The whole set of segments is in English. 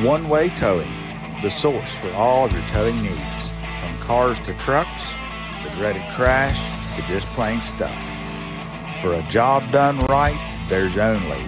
One Way Towing, the source for all of your towing needs. From cars to trucks, the dreaded crash to just plain stuff. For a job done right, there's only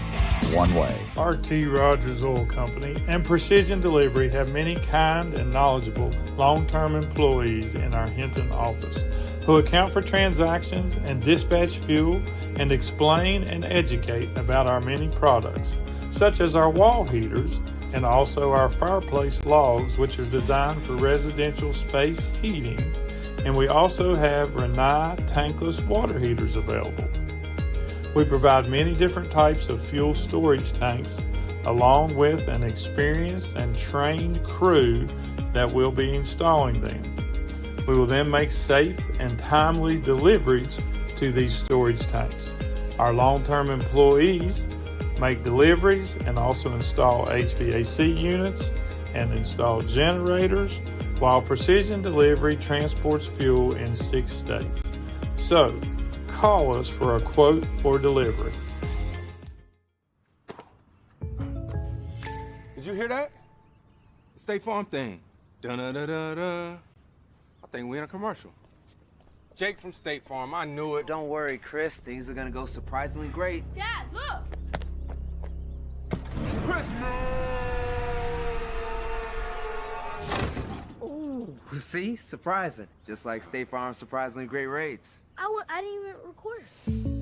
one way. R.T. Rogers Oil Company and Precision Delivery have many kind and knowledgeable long-term employees in our Hinton office who account for transactions and dispatch fuel and explain and educate about our many products, such as our wall heaters and also our fireplace logs, which are designed for residential space heating. And we also have Renai tankless water heaters available. We provide many different types of fuel storage tanks along with an experienced and trained crew that will be installing them. We will then make safe and timely deliveries to these storage tanks. Our long-term employees make deliveries and also install HVAC units and install generators, while Precision Delivery transports fuel in 6 states. So, call us for a quote or delivery. Did you hear that? The State Farm thing. Da-da-da-da-da. I think we're in a commercial. Jake from State Farm, I knew it. Don't worry, Chris. Things are gonna go surprisingly great. Dad, look! Ooh, see? Surprising. Just like State Farm's surprisingly great rates. I didn't even record.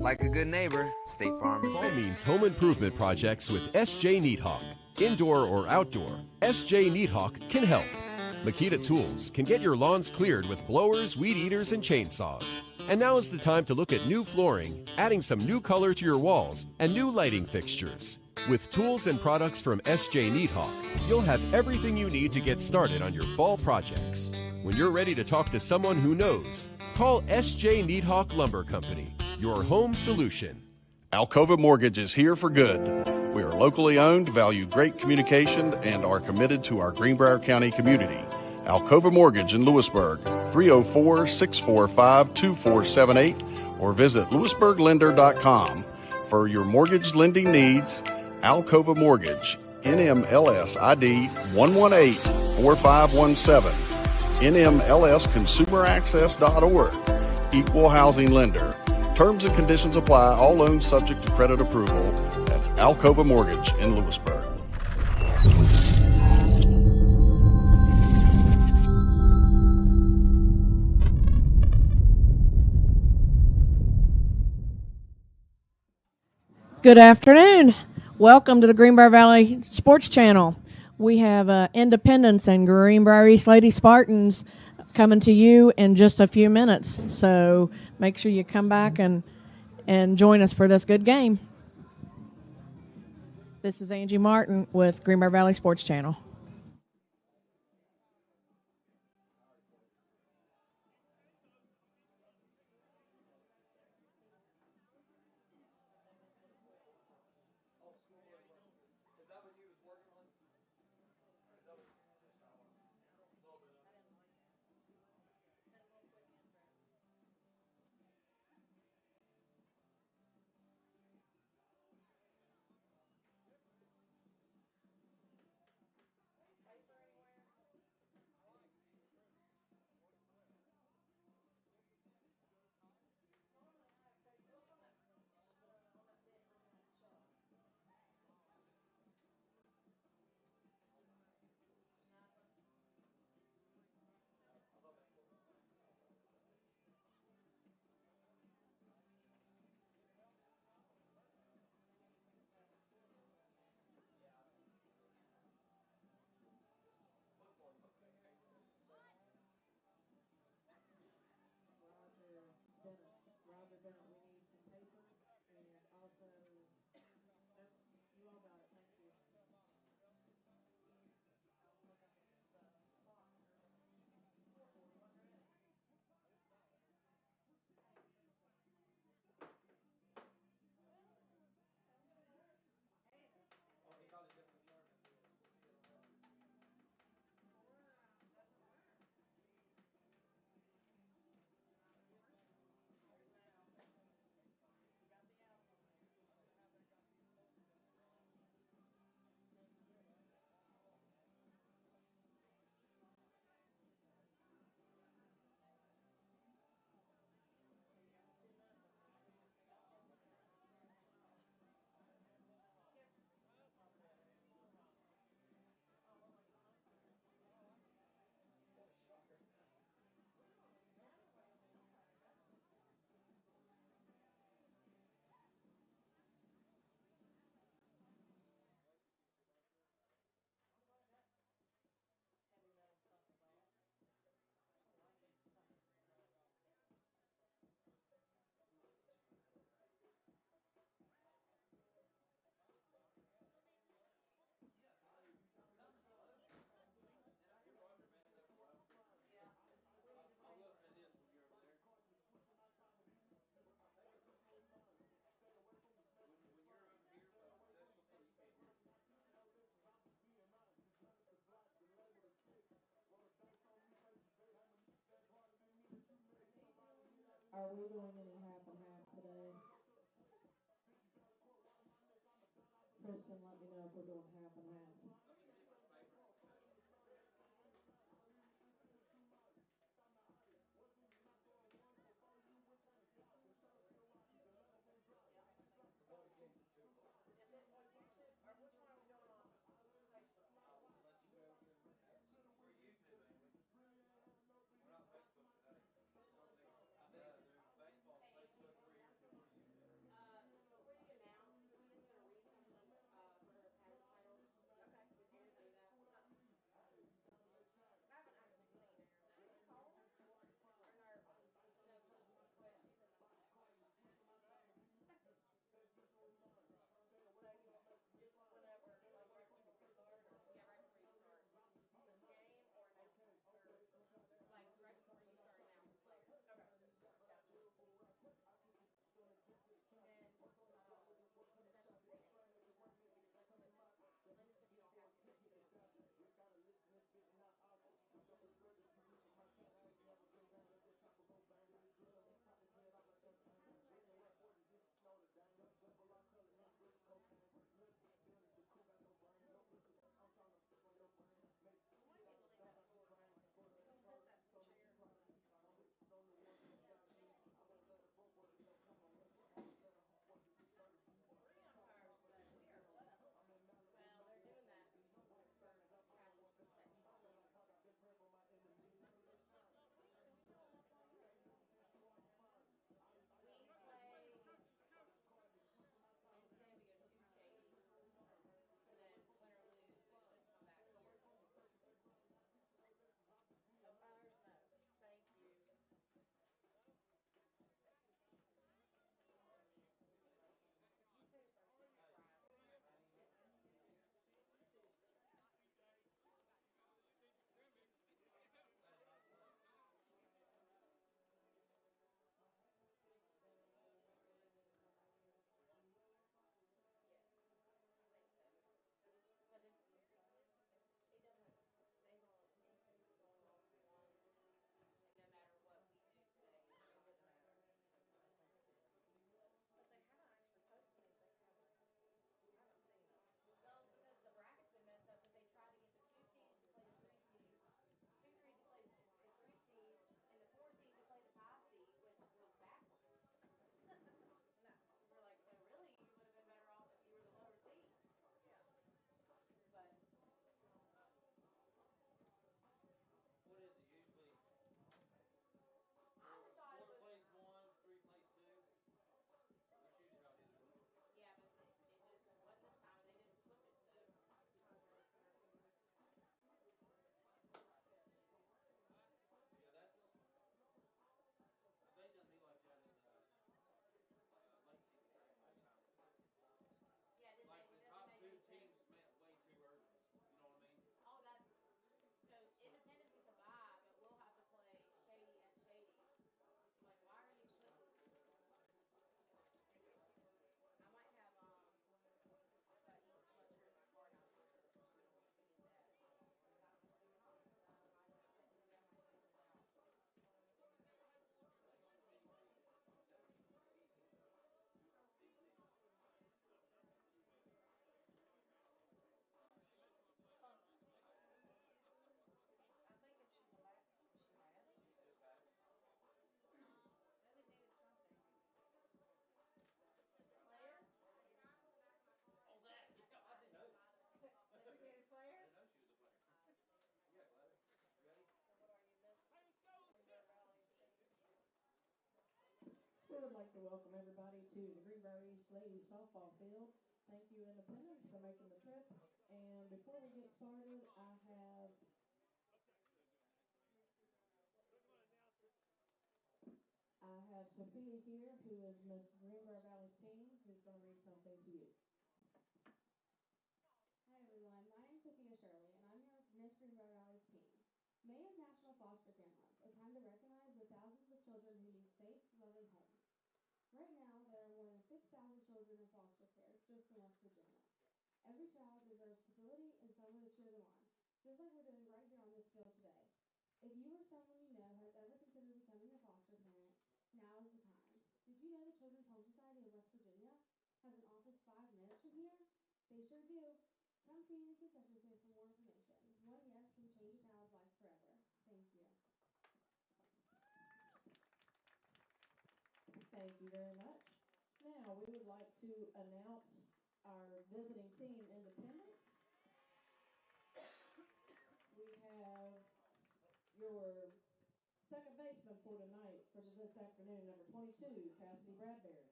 Like a good neighbor, State Farm is All there. means home improvement projects with S.J. Neathawk. Indoor or outdoor, S.J. Neathawk can help. Makita Tools can get your lawns cleared with blowers, weed eaters, and chainsaws. And now is the time to look at new flooring, adding some new color to your walls, and new lighting fixtures. With tools and products from S.J. Neathawk, you'll have everything you need to get started on your fall projects. When you're ready to talk to someone who knows, call S.J. Neathawk Lumber Company, your home solution. Alcova Mortgage is here for good. We are locally owned, value great communication, and are committed to our Greenbrier County community. Alcova Mortgage in Lewisburg, 304-645-2478, or visit lewisburglender.com. For your mortgage lending needs, Alcova Mortgage, NMLS ID 118-4517, NMLSconsumeraccess.org, Equal Housing Lender. Terms and conditions apply. All loans subject to credit approval. That's Alcova Mortgage in Lewisburg. Good afternoon. Welcome to the Greenbrier Valley Sports Channel. We have Independence and Greenbrier East Lady Spartans coming to you in just a few minutes. So make sure you come back and join us for this good game. This is Angie Martin with Greenbrier Valley Sports Channel. Are we doing any half and half today? Kristen, let me know if we're doing half and half. We would like to welcome everybody to the Greenbrier East Ladies Softball Field. Thank you, Independence, for making the trip. And before we get started, I have Sophia here, who is Miss Greenbrier Valley's team, who's going to read something to you. Hi everyone, my name is Sophia Shirley, and I'm your Miss Greenbrier Valley's team. May is National Foster Care Month, a time to recognize the thousands of children who need safe, loving homes. Right now, there are more than 6,000 children in foster care just in West Virginia. Every child deserves stability and someone to cheer them on, just like we're doing right here on this field today. If you or someone you know has ever considered becoming a foster parent, Now is the time. Did you know the Children's Home Society of West Virginia has an office 5 minutes from here? They sure do. Come see me in the concession stand for more information. One yes can change a child's life forever. Thank you. Thank you very much. Now, we would like to announce our visiting team independence. We have your second baseman for tonight, for this afternoon, number 22, Cassidy Bradbury.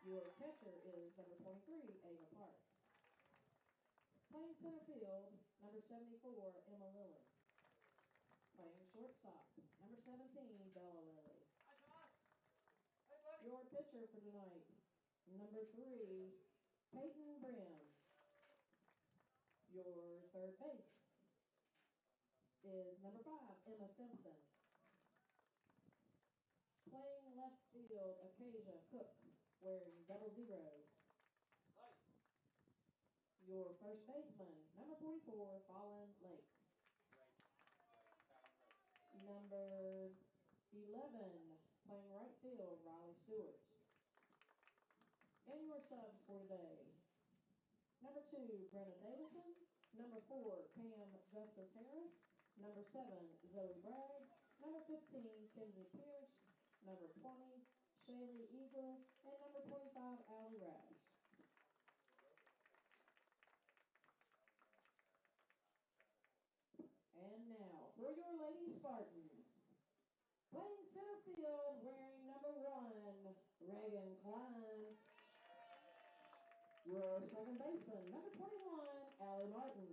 Your catcher is number 23, Ava Parks. Playing center field, number 74, Emma Lilly. Playing shortstop, number 17, Bella Lilly. Your pitcher for tonight, number 3, Peyton Brim. Your third base is number 5, Emma Simpson. Playing left field, Acacia Cook, wearing 00. Your first baseman, number 44, Fallon Lakes. Number 11, playing right field, Riley Stewart. And your subs for today, number 2, Brenna Davidson. Number 4, Pam Justice Harris. Number 7, Zoe Bragg. Number 15, Kenzie Pierce. Number 20, Shaylee Eagle. And number 25, Allie Rash. And now, for your Lady Spartans. Playing center field, wearing number 1, Reagan Klein. Your second baseman, number 21, Allie Martin.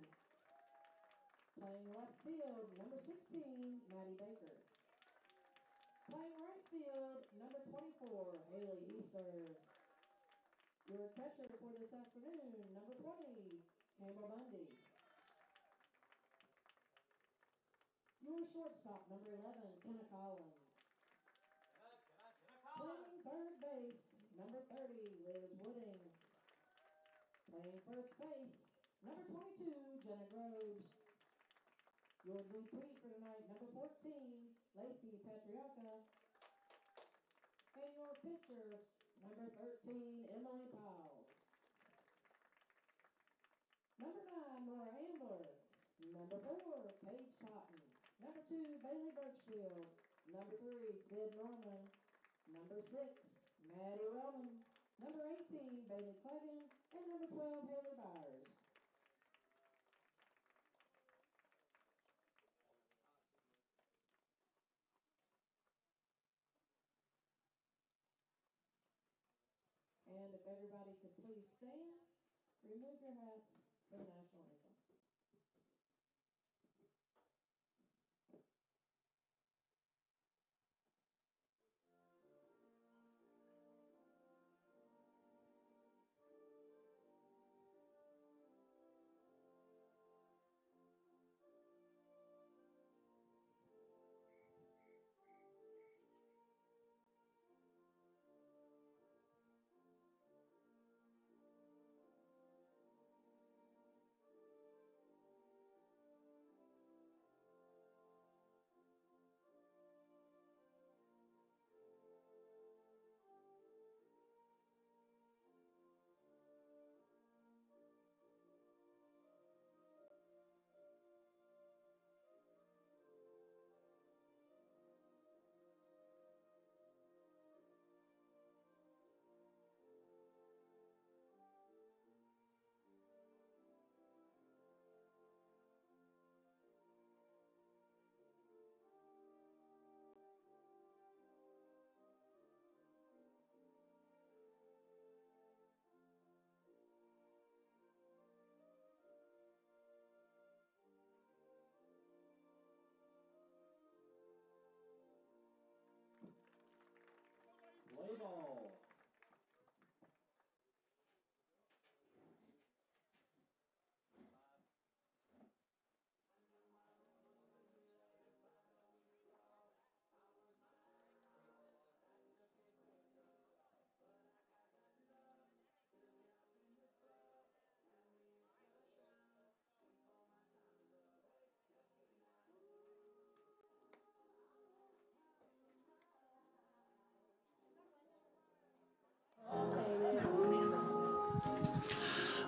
Playing left field, number 16, Maddie Baker. Playing right field, number 24, Haley Easter. Your catcher for this afternoon, number 20, Campbell Bundy. Your shortstop, number 11, Kenna Collins. Playing third base, number 30, Liz Wooding. Playing first base, number 22, Jenna Groves. Your DP for tonight, number 14, Lacey Patriarca. And your pitcher, number 13, Emily Powles. Number 9, Nora Ambler. Number 4, Paige Totten. Number 2, Bailey Birchfield. Number 3, Sid Norman. Number 6, Maddie Wellman. Number 18, Bailey Cleggan. And number 12, Haley Byers. And if everybody could please stand, remove your hats for the national anthem.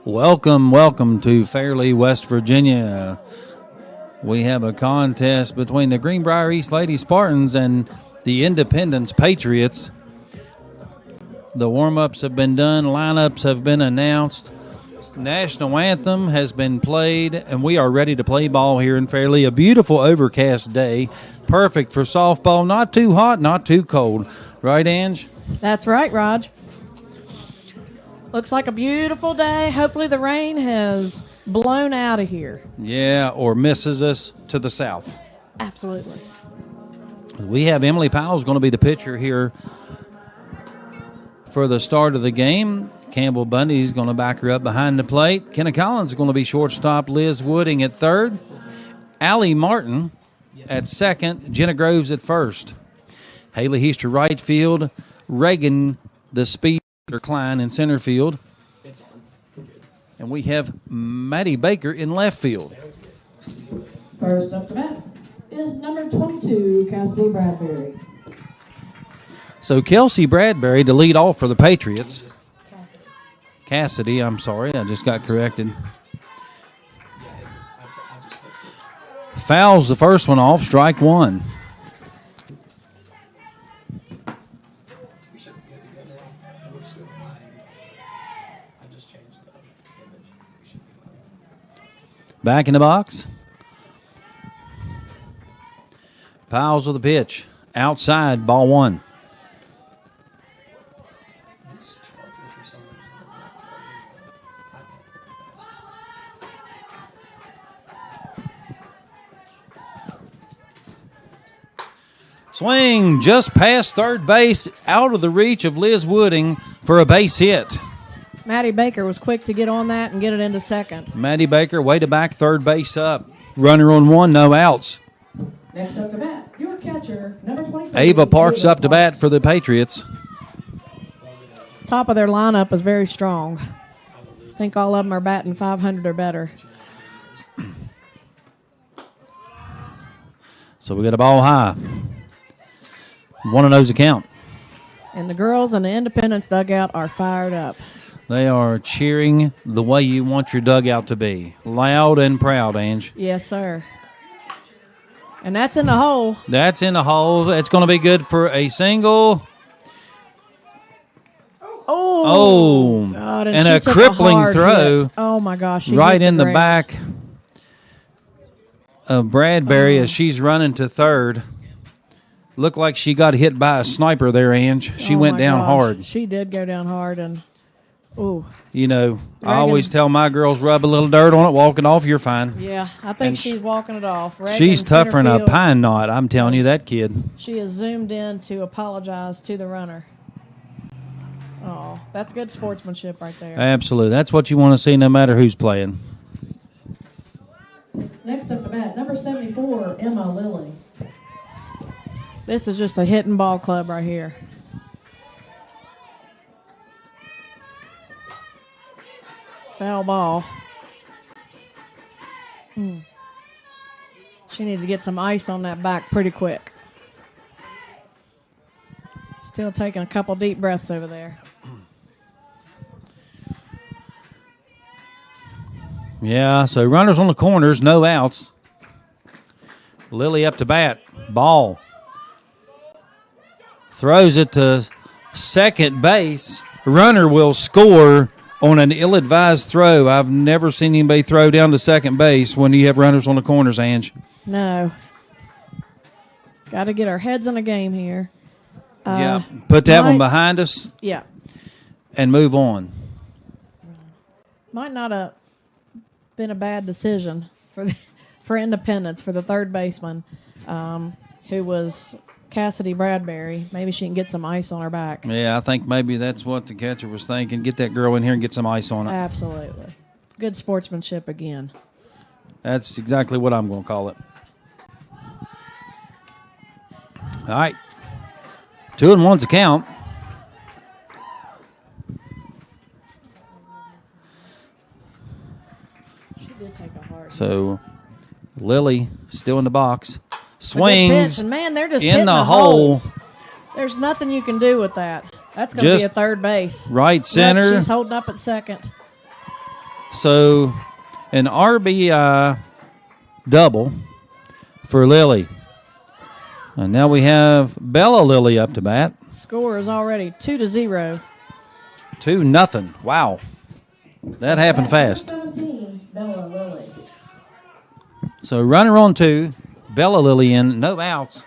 Welcome to Fairleigh, West Virginia. We have a contest between the Greenbrier East Lady Spartans and the Independence Patriots. The warm-ups have been done, lineups have been announced. National anthem has been played, and we are ready to play ball here in Fairleigh. A beautiful overcast day, perfect for softball. Not too hot, not too cold. Right, Ange? That's right, Raj. Looks like a beautiful day. Hopefully the rain has blown out of here. Yeah, or misses us to the south. Absolutely. We have Emily Powell's going to be the pitcher here for the start of the game. Campbell Bundy's going to back her up behind the plate. Kenna Collins is going to be shortstop. Liz Wooding at third. Allie Martin at second. Jenna Groves at first. Haley Heaster right field. Reagan the speed Klein in center field. And we have Maddie Baker in left field. First up to bat is number 22, Cassidy Bradbury. So Kelsey Bradbury to lead off for the Patriots. Cassidy, I'm sorry, I just got corrected. Fouls the first one off, strike one. Back in the box. Powell's with the pitch. Outside, ball one. Swing just past third base, out of the reach of Liz Wooding for a base hit. Maddie Baker was quick to get on that and get it into second. Maddie Baker way to back third base up. Runner on one, no outs. Next up to bat, your catcher, number 23. Ava Parks up to bat for the Patriots. Top of their lineup is very strong. I think all of them are batting 500 or better. So we got a ball high. 1-0's a count. And the girls in the Independence dugout are fired up. They are cheering the way you want your dugout to be. Loud and proud, Ange. Yes, sir. And that's in the hole. That's in the hole. It's going to be good for a single. Oh. God, and a crippling throw. Hit. Oh, my gosh. Right in the back of Bradbury as she's running to third. Looked like she got hit by a sniper there, Ange. She went down hard. She did go down hard, and ooh. You know, I always tell my girls, rub a little dirt on it, walk it off, you're fine. Yeah, I think she's walking it off. She's tougher than a pine knot, I'm telling you, that kid. She is zoomed in to apologize to the runner. Oh, that's good sportsmanship right there. Absolutely. That's what you want to see no matter who's playing. Next up to bat, number 74, Emma Lilly. This is just a hitting ball club right here. Foul ball. She needs to get some ice on that back pretty quick. Still taking a couple deep breaths over there. Yeah, so runners on the corners, no outs. Lily up to bat. Ball. Throws it to second base. Runner will score on an ill-advised throw. I've never seen anybody throw down to second base when you have runners on the corners, Ange. No. Got to get our heads in the game here. Yeah, put that one behind us. Yeah. And move on. Might not have been a bad decision for Independence, for the third baseman, who was Cassidy Bradbury. Maybe she can get some ice on her back. Yeah, I think maybe that's what the catcher was thinking. Get that girl in here and get some ice on it. Absolutely. Good sportsmanship again. That's exactly what I'm going to call it. All right. 2-1's a count. She did take a hard. So Lily still in the box. Swings. And man, they're just in hitting the hole. holes. There's nothing you can do with that. That's going to be a third base. Right center. She's holding up at second. So an RBI double for Lily. And now we have Bella Lily up to bat. Score is already 2-0. 2-0. Wow. That happened fast. 17, Bella Lily. So runner on 2, Bella Lily in, no outs.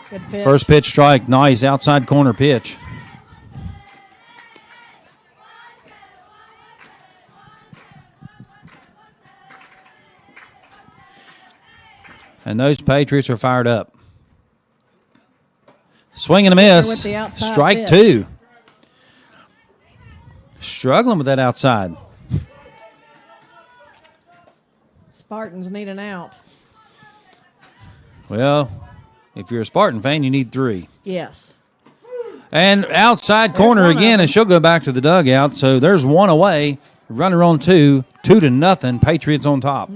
Good pitch. First pitch strike, nice outside corner pitch. And those Patriots are fired up. Swing and a With miss. the outside Strike pitch. 2. Struggling with that outside. Spartans need an out. Well, if you're a Spartan fan, you need 3. Yes. And outside corner one of again, them. and she'll go back to the dugout. So there's one away. Runner on 2, 2-0. Patriots on top.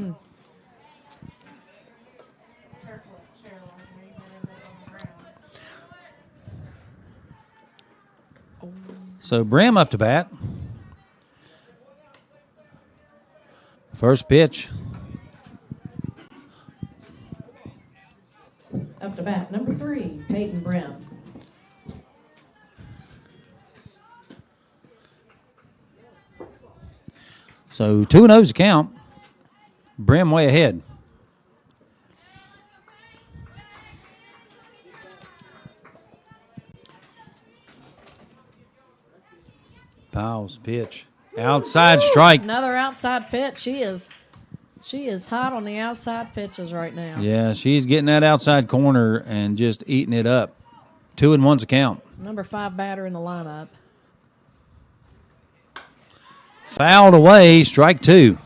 So Brim up to bat. First pitch. Up to bat, number 3, Peyton Brim. So 2-0's the count. Brim way ahead. Powell's pitch. Outside strike. Another outside pitch. She is hot on the outside pitches right now. Yeah, she's getting that outside corner and just eating it up. 2-1's a count. Number 5 batter in the lineup. Fouled away, strike 2.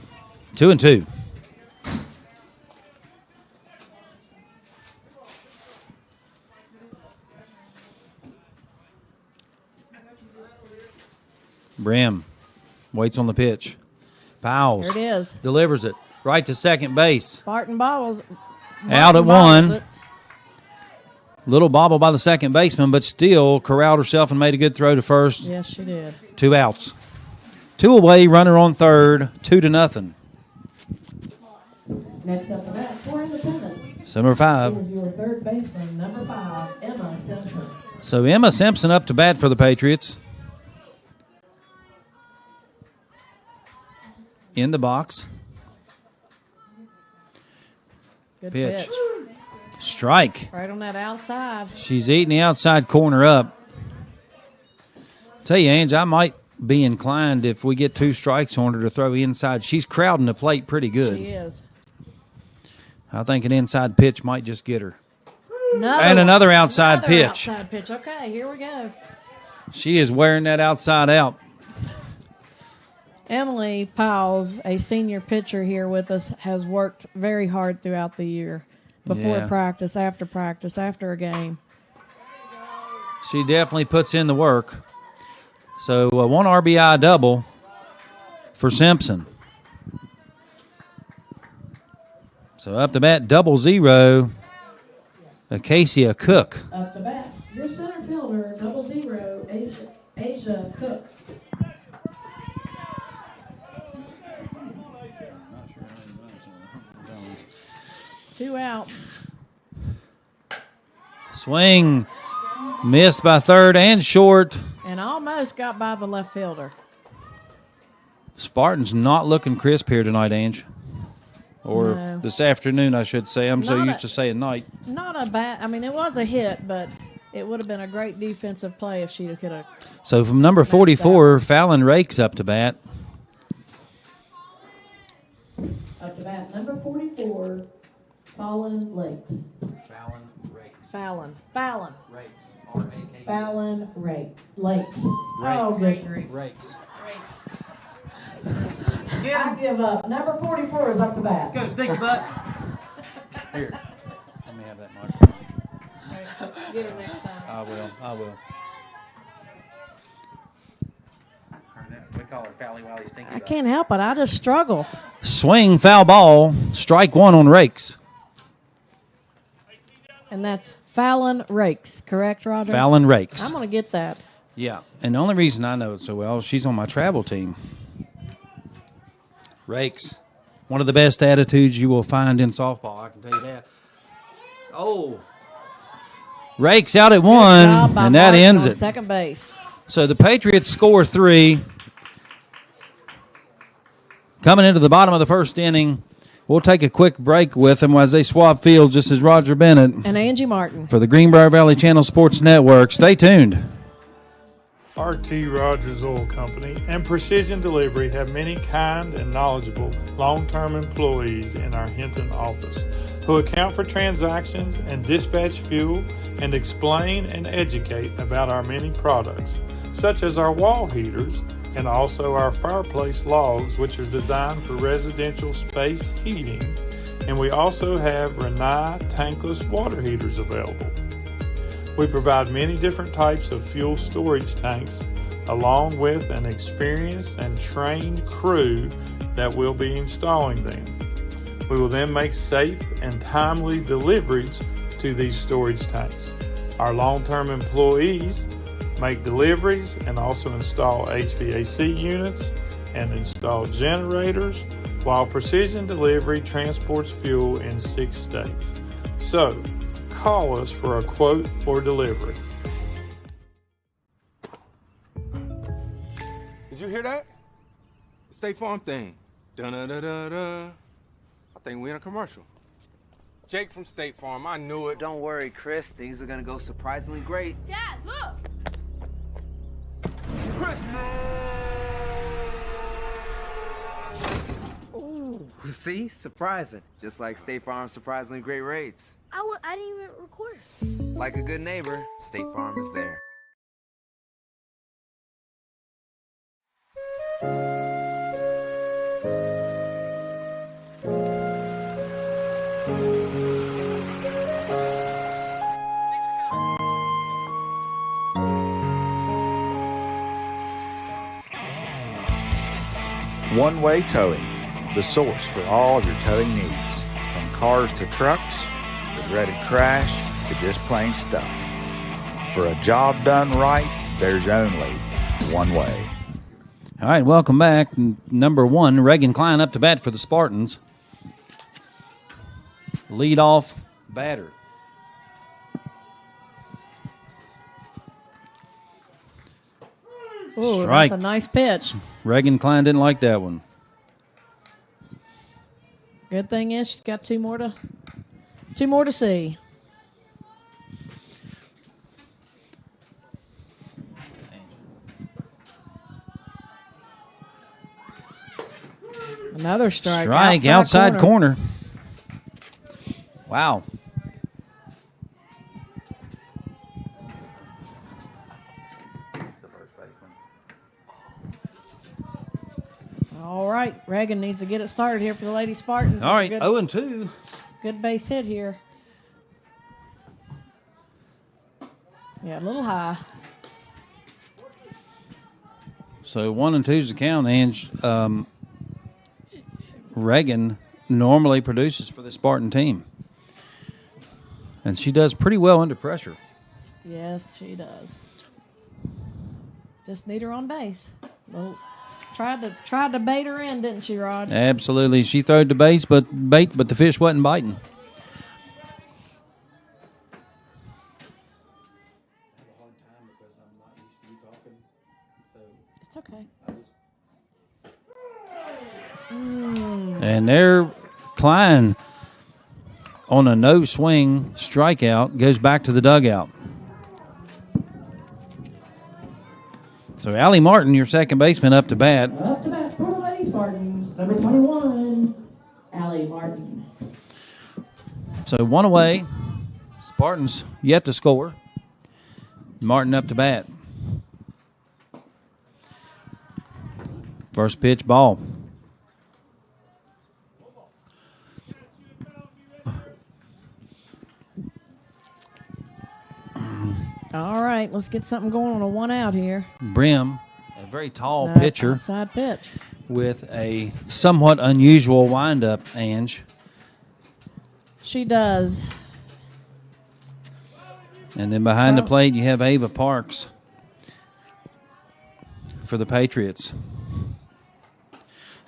2-2. Brim waits on the pitch. Powell's There it is. delivers it right to second base. Spartan bobbles. Out at Spartan bobbles one. it. Little bobble by the second baseman, but still corralled herself and made a good throw to first. Yes, she did. 2 outs. 2 away, runner on third, 2-0. Next up to bat for Independence Number 5. is your third baseman, number 5, Emma Simpson. So Emma Simpson up to bat for the Patriots. In the box. Good Pitch. pitch. Strike. Right on that outside. She's eating the outside corner up. Tell you, Ange, I might be inclined if we get 2 strikes on her to throw inside. She's crowding the plate pretty good. She is. I think an inside pitch might just get her. Another another outside pitch. Outside pitch. Okay, here we go. She is wearing that outside out. Emily Powles, a senior pitcher here with us, has worked very hard throughout the year. Before Yeah. practice, after a game. She definitely puts in the work. So 1 RBI double for Simpson. So up to bat, 0-0. Acacia Cook. Up to bat, your center fielder, 0-0, Asia Cook. Two outs. Swing missed by third and short. And almost got by the left fielder. Spartans not looking crisp here tonight, Ange. Or No. this afternoon, I should say. I'm so Not used a- to saying night. Not a bad, I mean, it was a hit, but it would have been a great defensive play if she could have. So from number Smashed 44, Fallon Rakes up to bat. Up to bat, number 44, Fallon Lakes. Fallon Rakes. Fallon. Rakes. R-A-K-E. Fallon Lakes. Oh, good grief. Rakes. I give up. Number 44 is up to bat. Go, stick your butt. Here. Let me have that microphone. Get her next time. I will. We call her Fally while he's thinking I can't help it. I just struggle. Swing, foul ball, strike 1 on Rakes. And that's Fallon Rakes, correct, Roger? Fallon Rakes. I'm going to get that. Yeah, and the only reason I know it so well is she's on my travel team. Rakes. One of the best attitudes you will find in softball, I can tell you that. Oh. Rakes out at one, and that ends it. Second base. So the Patriots score 3. Coming into the bottom of the first inning, we'll take a quick break with them as they swap fields. This is Roger Bennett. And Angie Martin. For the Greenbrier Valley Channel Sports Network. Stay tuned. RT Rogers Oil Company and Precision Delivery have many kind and knowledgeable long-term employees in our Hinton office who account for transactions and dispatch fuel and explain and educate about our many products, such as our wall heaters and also our fireplace logs, which are designed for residential space heating, and we also have Renai tankless water heaters available. We provide many different types of fuel storage tanks along with an experienced and trained crew that will be installing them. We will then make safe and timely deliveries to these storage tanks. Our long-term employees make deliveries and also install HVAC units and install generators, while Precision Delivery transports fuel in 6 states. So, call us for a quote or delivery. Did you hear that? The State Farm thing. Dun-da-da-da-da. I think we're in a commercial. Jake from State Farm, I knew it. Don't worry, Chris. Things are gonna go surprisingly great. Dad, look! Chris! Ooh, see? Surprising. Just like State Farm's surprisingly great rates. I didn't even record. Like a good neighbor, State Farm is there. One-way towing, the source for all of your towing needs. From cars to trucks, the dreaded crash, to just plain stuff. For a job done right, there's only one way. All right, welcome back. Number 1, Reagan Klein up to bat for the Spartans. Lead-off batter. Ooh, Strike. that's a nice pitch. Reagan Klein didn't like that one. Good thing is she's got two more to see. Another strike. Outside corner. Wow. All right, Reagan needs to get it started here for the Lady Spartans. All right, Good, 0-2. good base hit here. Yeah, a little high. So 1-2's the count, and Reagan normally produces for the Spartan team. And she does pretty well under pressure. Yes, she does. Just need her on base. Tried to bait her in, didn't she, Rod? Absolutely. She throwed the bait, but the fish wasn't biting. It's okay. And there, Klein on a no swing strikeout goes back to the dugout. So Allie Martin, your second baseman, up to bat. Up to bat for the Lady Spartans, number 21, Allie Martin. So 1 away. Spartans yet to score. Martin up to bat. First pitch, ball. All right, let's get something going on a 1 out here. Brim, a very tall pitcher Outside pitch. with a somewhat unusual windup, Ange. She does. And then behind the plate, you have Ava Parks for the Patriots.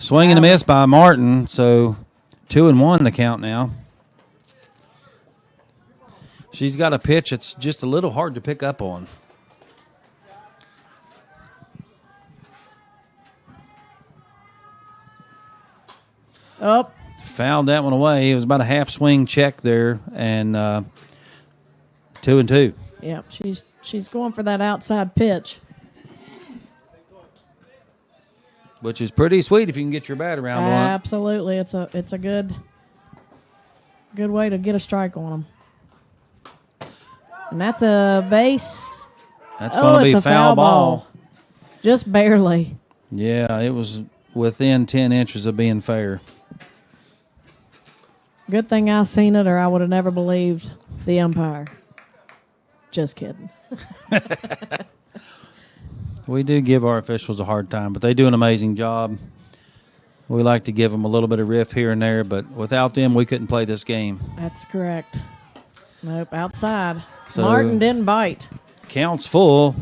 Swing and a miss by Martin, so 2-1 the count now. She's got a pitch that's just a little hard to pick up on. Oh. Fouled that one away. It was about a half swing check there, and 2-2. Yep, she's going for that outside pitch. Which is pretty sweet if you can get your bat around on it. Absolutely. It's a good way to get a strike on them. And that's a base. That's going to be a foul ball. Just barely. Yeah, it was within 10 inches of being fair. Good thing I seen it, or I would have never believed the umpire. Just kidding. We do give our officials a hard time, but they do an amazing job. We like to give them a little bit of riff here and there, but without them, we couldn't play this game. That's correct. Nope, outside. So, Martin didn't bite. Count's full.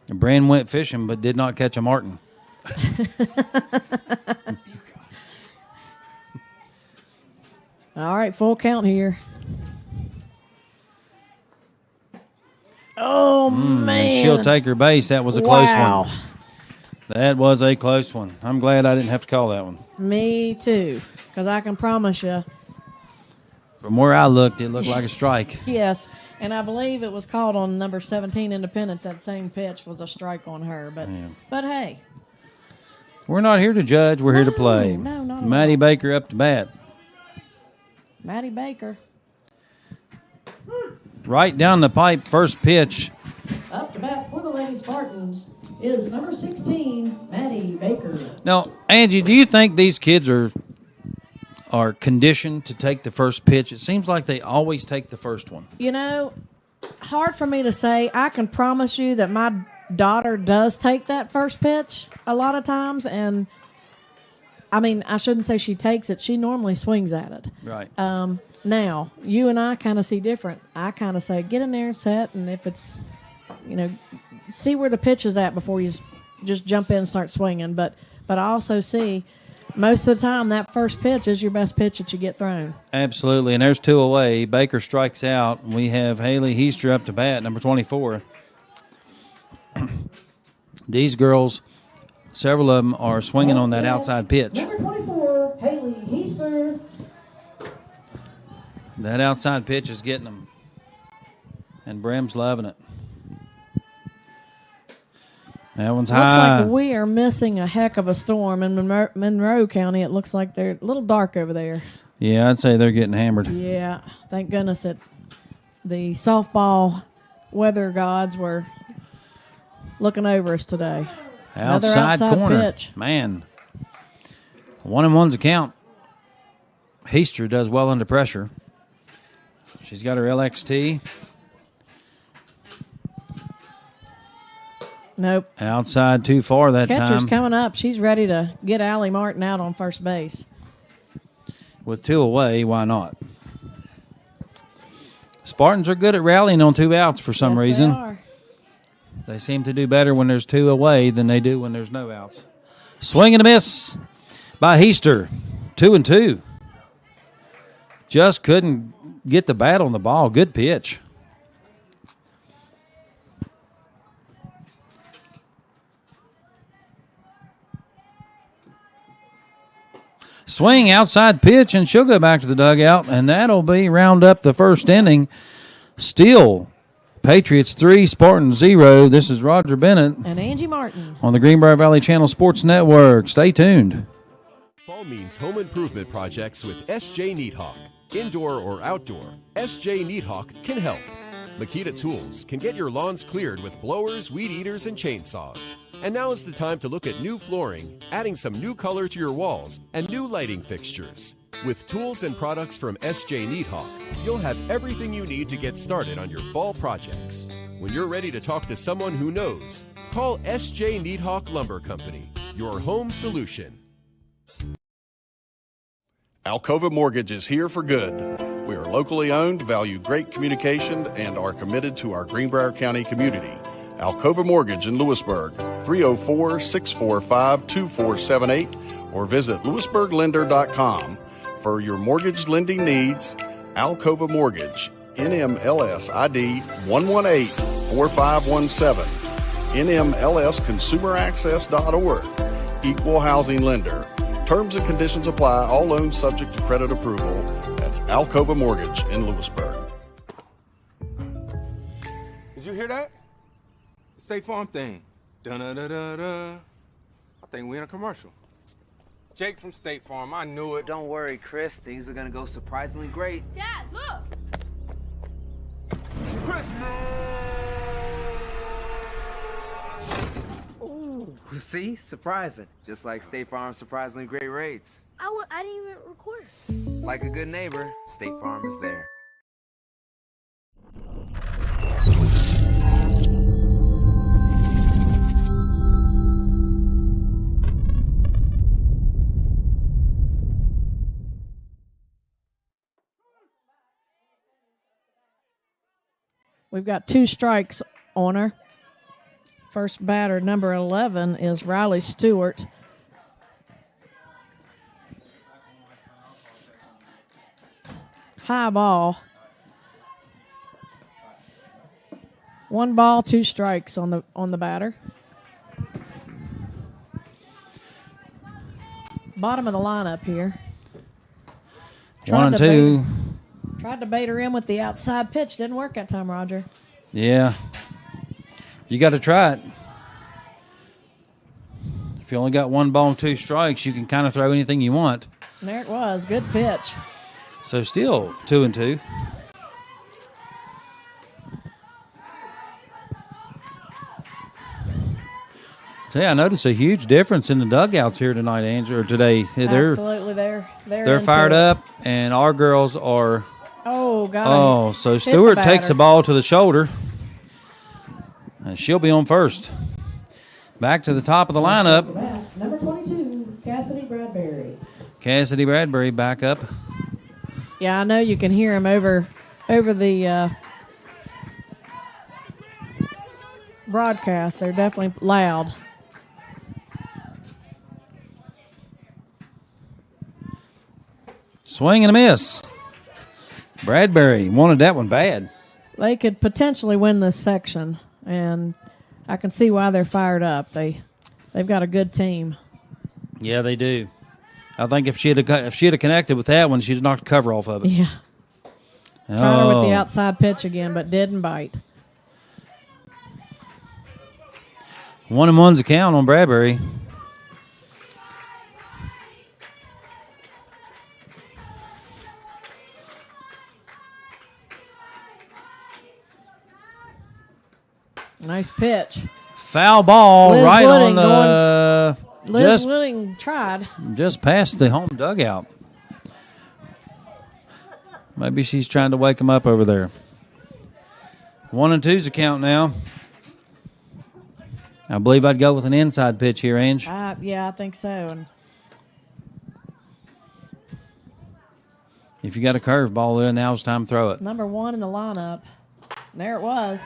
And Brand went fishing, but did not catch a martin. All right, full count here. Oh, man. She'll take her base. That was a close one. That was a close one. I'm glad I didn't have to call that one. Me too, because I can promise you. From where I looked, it looked like a strike. Yes, and I believe it was called on number 17, Independence. That same pitch was a strike on her. But hey. We're not here to judge. We're here to play. No, not Maddie Baker up to bat. Maddie Baker. Right down the pipe, first pitch. Up to bat for the Lady Spartans is number 16, Maddie Baker. Now, Angie, do you think these kids are conditioned to take the first pitch? It seems like they always take the first one. You know, hard for me to say. I can promise you that my daughter does take that first pitch a lot of times, and I mean, I shouldn't say she takes it. She normally swings at it. Right. Now, you and I kind of see different. I kind of say, get in there and set, and if it's, see where the pitch is at before you just jump in and start swinging. But I also see most of the time that first pitch is your best pitch that you get thrown. Absolutely, and there's 2 away. Baker strikes out. We have Haley Heister up to bat, number 24. These girls, several of them are swinging on that outside pitch. Number 24, Haley Heister. That outside pitch is getting them. And Brem's loving it. That one's high. Looks like we are missing a heck of a storm in Monroe County. It looks like they're a little dark over there. Yeah, I'd say they're getting hammered. Yeah, thank goodness that the softball weather gods were looking over us today. Outside corner. Pitch. Man. 1-1's a count. Heister does well under pressure. She's got her LXT. Nope. Outside too far that time. Catcher's coming up. She's ready to get Allie Martin out on first base. With 2 away, why not? Spartans are good at rallying on 2 outs for some reason. They are. They seem to do better when there's 2 away than they do when there's no outs. Swing and a miss by Heister. 2-2. Just couldn't get the bat on the ball. Good pitch. Swing, outside pitch, and she'll go back to the dugout, and that'll be round up the first inning. Still, Patriots 3, Spartans 0. This is Roger Bennett and Angie Martin on the Greenbrier Valley Channel Sports Network. Stay tuned. Fall means home improvement projects with S.J. Neathawk. Indoor or outdoor, S.J. Neathawk can help. Makita Tools can get your lawns cleared with blowers, weed eaters, and chainsaws. And now is the time to look at new flooring, adding some new color to your walls, and new lighting fixtures. With tools and products from S.J. Neathawk, you'll have everything you need to get started on your fall projects. When you're ready to talk to someone who knows, call S.J. Neathawk Lumber Company, your home solution. Alcova Mortgage is here for good. We are locally owned, value great communication, and are committed to our Greenbrier County community. Alcova Mortgage in Lewisburg, 304-645-2478, or visit lewisburglender.com. For your mortgage lending needs, Alcova Mortgage, NMLS ID 1184517, NMLSconsumeraccess.org, Equal Housing Lender. Terms and conditions apply. All loans subject to credit approval. That's Alcova Mortgage in Lewisburg. Did you hear that? The State Farm thing. Dun-da-da-da-da. I think we're in a commercial. Jake from State Farm, I knew it. Don't worry, Chris. Things are gonna go surprisingly great. Dad, look! Chris! Ooh, see? Surprising. Just like State Farm's surprisingly great rates. I didn't even record. Like a good neighbor, State Farm is there. We've got 2 strikes on her. First batter, number 11, is Riley Stewart. High ball. 1 ball, 2 strikes on the batter. Bottom of the lineup here. 1-2. Tried to bait her in with the outside pitch. Didn't work that time, Roger. Yeah. You got to try it. If you only got 1 ball and 2 strikes, you can kind of throw anything you want. And there it was. Good pitch. So still 2-2. See, I noticed a huge difference in the dugouts here tonight, Andrew, or today. Absolutely, they're fired up, and our girls are. Oh, got it. Oh, so Stewart takes the ball to the shoulder, and she'll be on first. Back to the top of the lineup. Number 22, Cassidy Bradbury. Cassidy Bradbury back up. Yeah, I know you can hear him over the broadcast. They're definitely loud. Swing and a miss. Bradbury wanted that one bad. They could potentially win this section, and I can see why they're fired up. They've got a good team. Yeah, they do. I think if she had connected with that one, she'd have knocked the cover off of it. Yeah. Tried her with the outside pitch again, but didn't bite. 1-1's a count on Bradbury. Nice pitch. Foul ball Liz right Wooding on the Liz Wooding tried. Just past the home dugout. Maybe she's trying to wake him up over there. 1-2's a count now. I believe I'd go with an inside pitch here, Ange. Yeah, I think so. And if you got a curveball there, now's the time to throw it. number 1 in the lineup. There it was.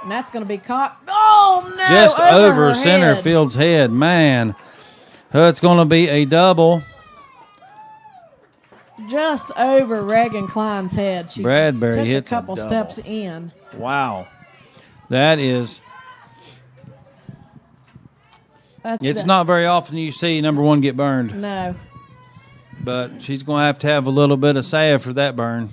And that's going to be caught. Oh, no. Just over her center head. field's head. Man, it's going to be a double. Just over Reagan Klein's head. She Bradbury took hits a couple double. steps in. Wow. That is... It's not very often you see number 1 get burned. No. But she's going to have a little bit of salve for that burn.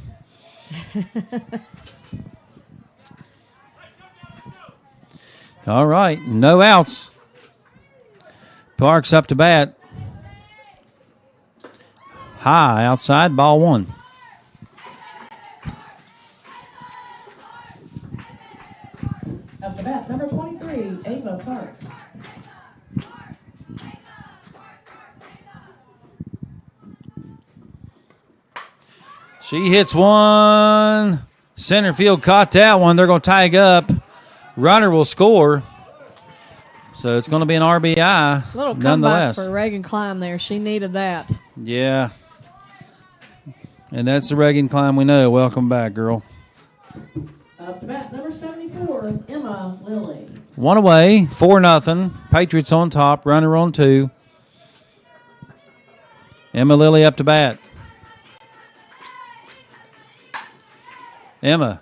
All right, no outs. Parks up to bat. High outside, ball 1. Up to bat, number 23, Ava Parks. She hits one. Center field caught that one. They're going to tag up. Runner will score. So it's going to be an RBI. Little comeback nonetheless. for Reagan Klein there. She needed that. Yeah. And that's the Reagan Klein we know. Welcome back, girl. Up to bat, number 74, Emma Lilly. One away, 4-0. Patriots on top, runner on 2. Emma Lilly up to bat. Emma.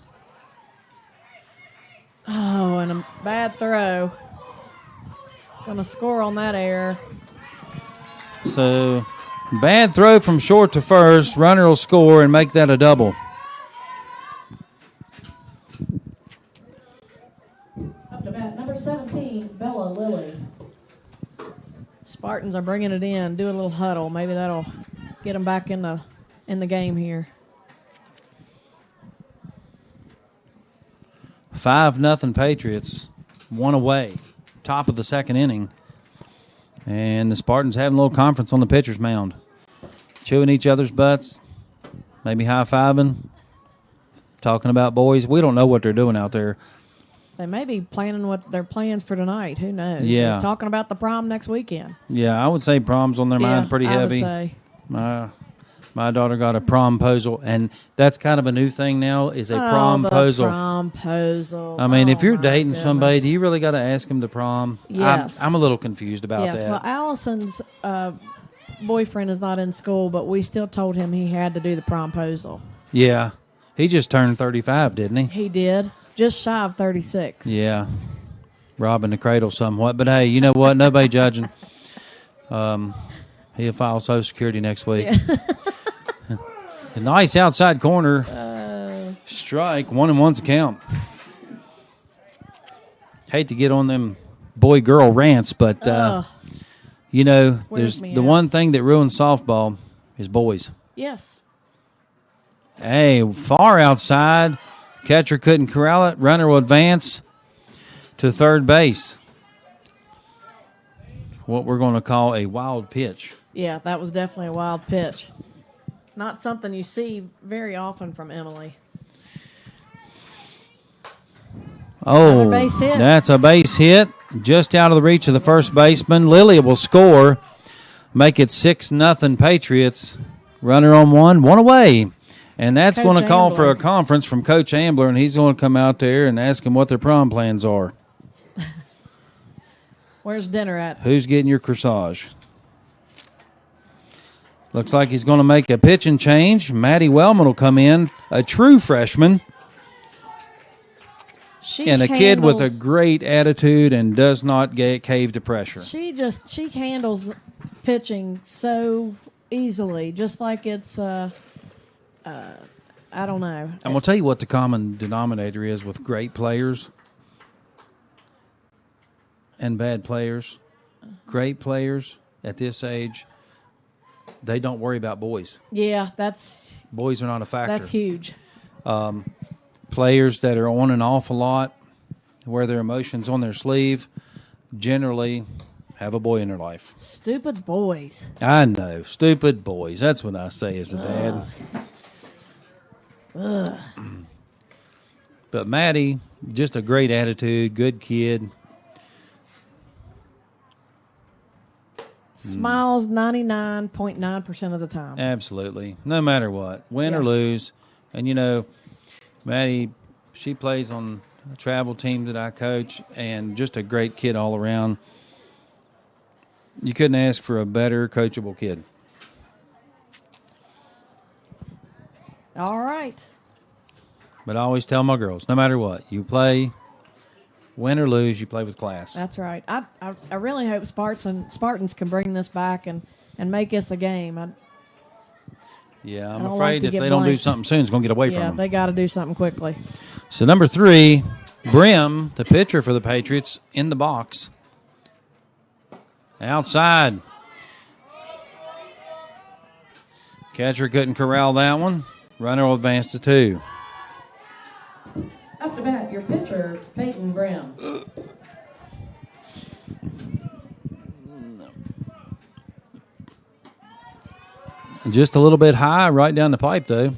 Oh, and a bad throw. Gonna score on that error. So, bad throw from short to first. Runner will score and make that a double. Up to bat, number 17, Bella Lilly. Spartans are bringing it in. Do a little huddle. Maybe that'll get them back in the game here. 5-0 Patriots. One away. Top of the second inning. And the Spartans having a little conference on the pitcher's mound. Chewing each other's butts. Maybe high-fiving. Talking about boys. We don't know what they're doing out there. They may be planning what their plans for tonight. Who knows? Yeah. They're talking about the prom next weekend. Yeah, I would say prom's on their mind pretty heavy. I would say. My daughter got a promposal, and that's kind of a new thing now, is a promposal. Promposal. I mean, if you're dating goodness. somebody, do you really got to ask them to prom? Yes. I'm a little confused about yes. that. Well, Allison's boyfriend is not in school, but we still told him he had to do the promposal. Yeah. He just turned 35, didn't he? He did. Just shy of 36. Yeah. Robbing the cradle somewhat. But, hey, you know what? Nobody judging. He'll file Social Security next week. Yeah. A nice outside corner. Strike. 1-1's a count. Hate to get on them boy-girl rants, but, you know, there's the one thing that ruins softball is boys. Yes. Hey, far outside. Catcher couldn't corral it. Runner will advance to third base. What we're going to call a wild pitch. Yeah, that was definitely a wild pitch. Not something you see very often from Emily. Oh, another base hit. That's a base hit. Just out of the reach of the first baseman. Lilly will score. Make it 6-0 Patriots. Runner on one away. And that's going to call for a conference from Coach Ambler, and he's going to come out there and ask him what their prom plans are. Where's dinner at? Who's getting your corsage? Looks like he's going to make a pitching change. Maddie Wellman will come in, a true freshman. And a kid with a great attitude and does not cave to pressure. She handles pitching so easily, just like it's I don't know. I'm going to tell you what the common denominator is with great players and bad players. Great players at this age, they don't worry about boys. Yeah, boys are not a factor. That's huge. Players that are on and off a lot, wear their emotions on their sleeve, generally have a boy in their life. Stupid boys. I know. Stupid boys. That's what I say as a dad. But Maddie, just a great attitude, good kid. Smiles 99.9% of the time. Absolutely. No matter what, win or lose. And, you know, Maddie, she plays on a travel team that I coach, and just a great kid all around. You couldn't ask for a better coachable kid. All right. But I always tell my girls, no matter what, you play, win or lose, you play with class. That's right. I really hope Spartans can bring this back and make this a game. I'm afraid if they don't do something soon, it's going to get away from them. Yeah, they got to do something quickly. So number 3, Brim, the pitcher for the Patriots, in the box. Outside. Catcher couldn't corral that one. Runner will advance to 2. Up to bat, your pitcher, Peyton Brim. Just a little bit high, right down the pipe, though.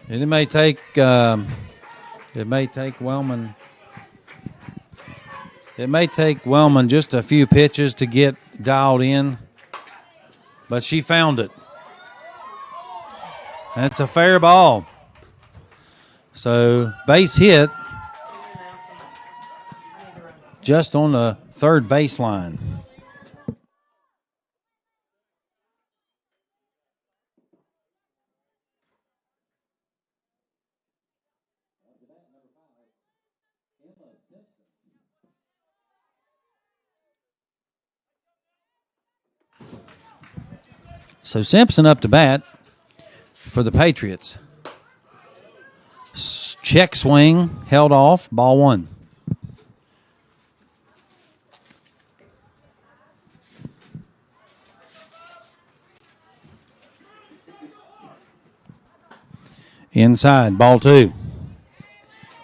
And it may take Wellman It may take Wellman just a few pitches to get dialed in, but she found it. That's a fair ball. So base hit just on the third baseline. So Simpson up to bat for the Patriots. Check swing, held off, ball one. Inside, ball two.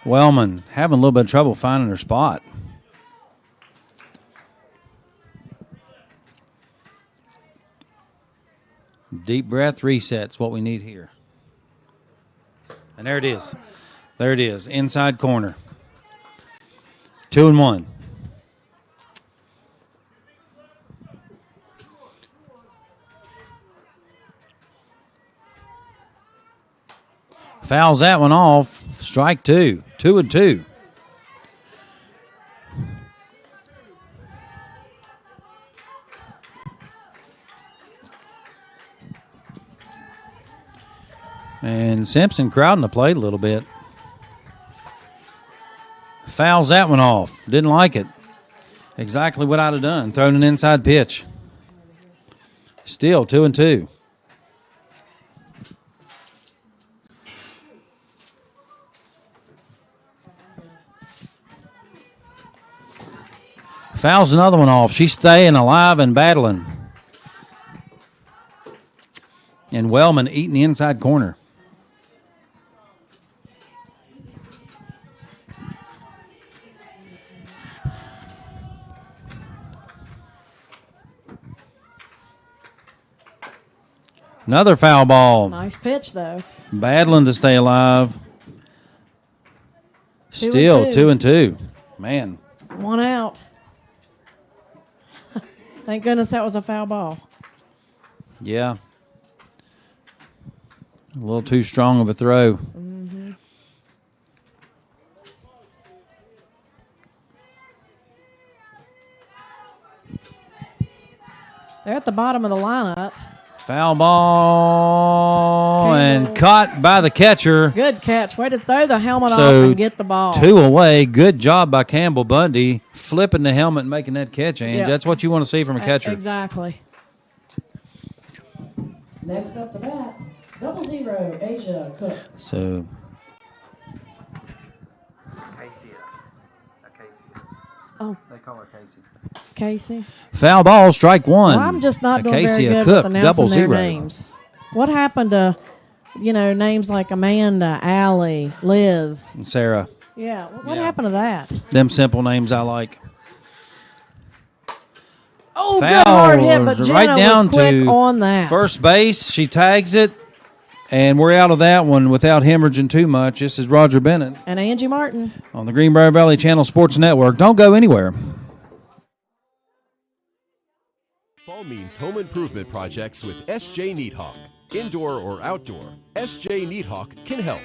Wellman having a little bit of trouble finding her spot. Deep breath, resets, what we need here. And there it is. There it is, inside corner. 2-1. Fouls that one off. Strike two. 2-2. And Simpson crowding the plate a little bit. Fouls that one off. Didn't like it. Exactly what I'd have done. Thrown an inside pitch. Still 2-2. Fouls another one off. She's staying alive and battling. And Wellman eating the inside corner. Another foul ball. Nice pitch, though. Battling to stay alive. Still 2-2. Man. One out. Thank goodness that was a foul ball. Yeah. A little too strong of a throw. Mm-hmm. They're at the bottom of the lineup. Foul ball and caught by the catcher. Good catch. Way to throw the helmet off So and get the ball. 2 away. Good job by Campbell Bundy flipping the helmet and making that catch, Ange. Yeah. That's what you want to see from a catcher. Exactly. Next up to bat, 0-0, Asia Cook. So Oh, they call her Casey. Casey. Foul ball, strike one. Well, I'm just not doing very good Cook, with announcing their 0-0. names. What happened to, names like Amanda, Allie, Liz? And Sarah. Yeah, what happened to that? Them simple names I like. Oh, good hard hit, but Jenna right down was quick to on that. First base, she tags it, and we're out of that one without hemorrhaging too much. This is Roger Bennett. And Angie Martin. On the Greenbrier Valley Channel Sports Network. Don't go anywhere. Fall means home improvement projects with S.J. Neathawk. Indoor or outdoor, S.J. Neathawk can help.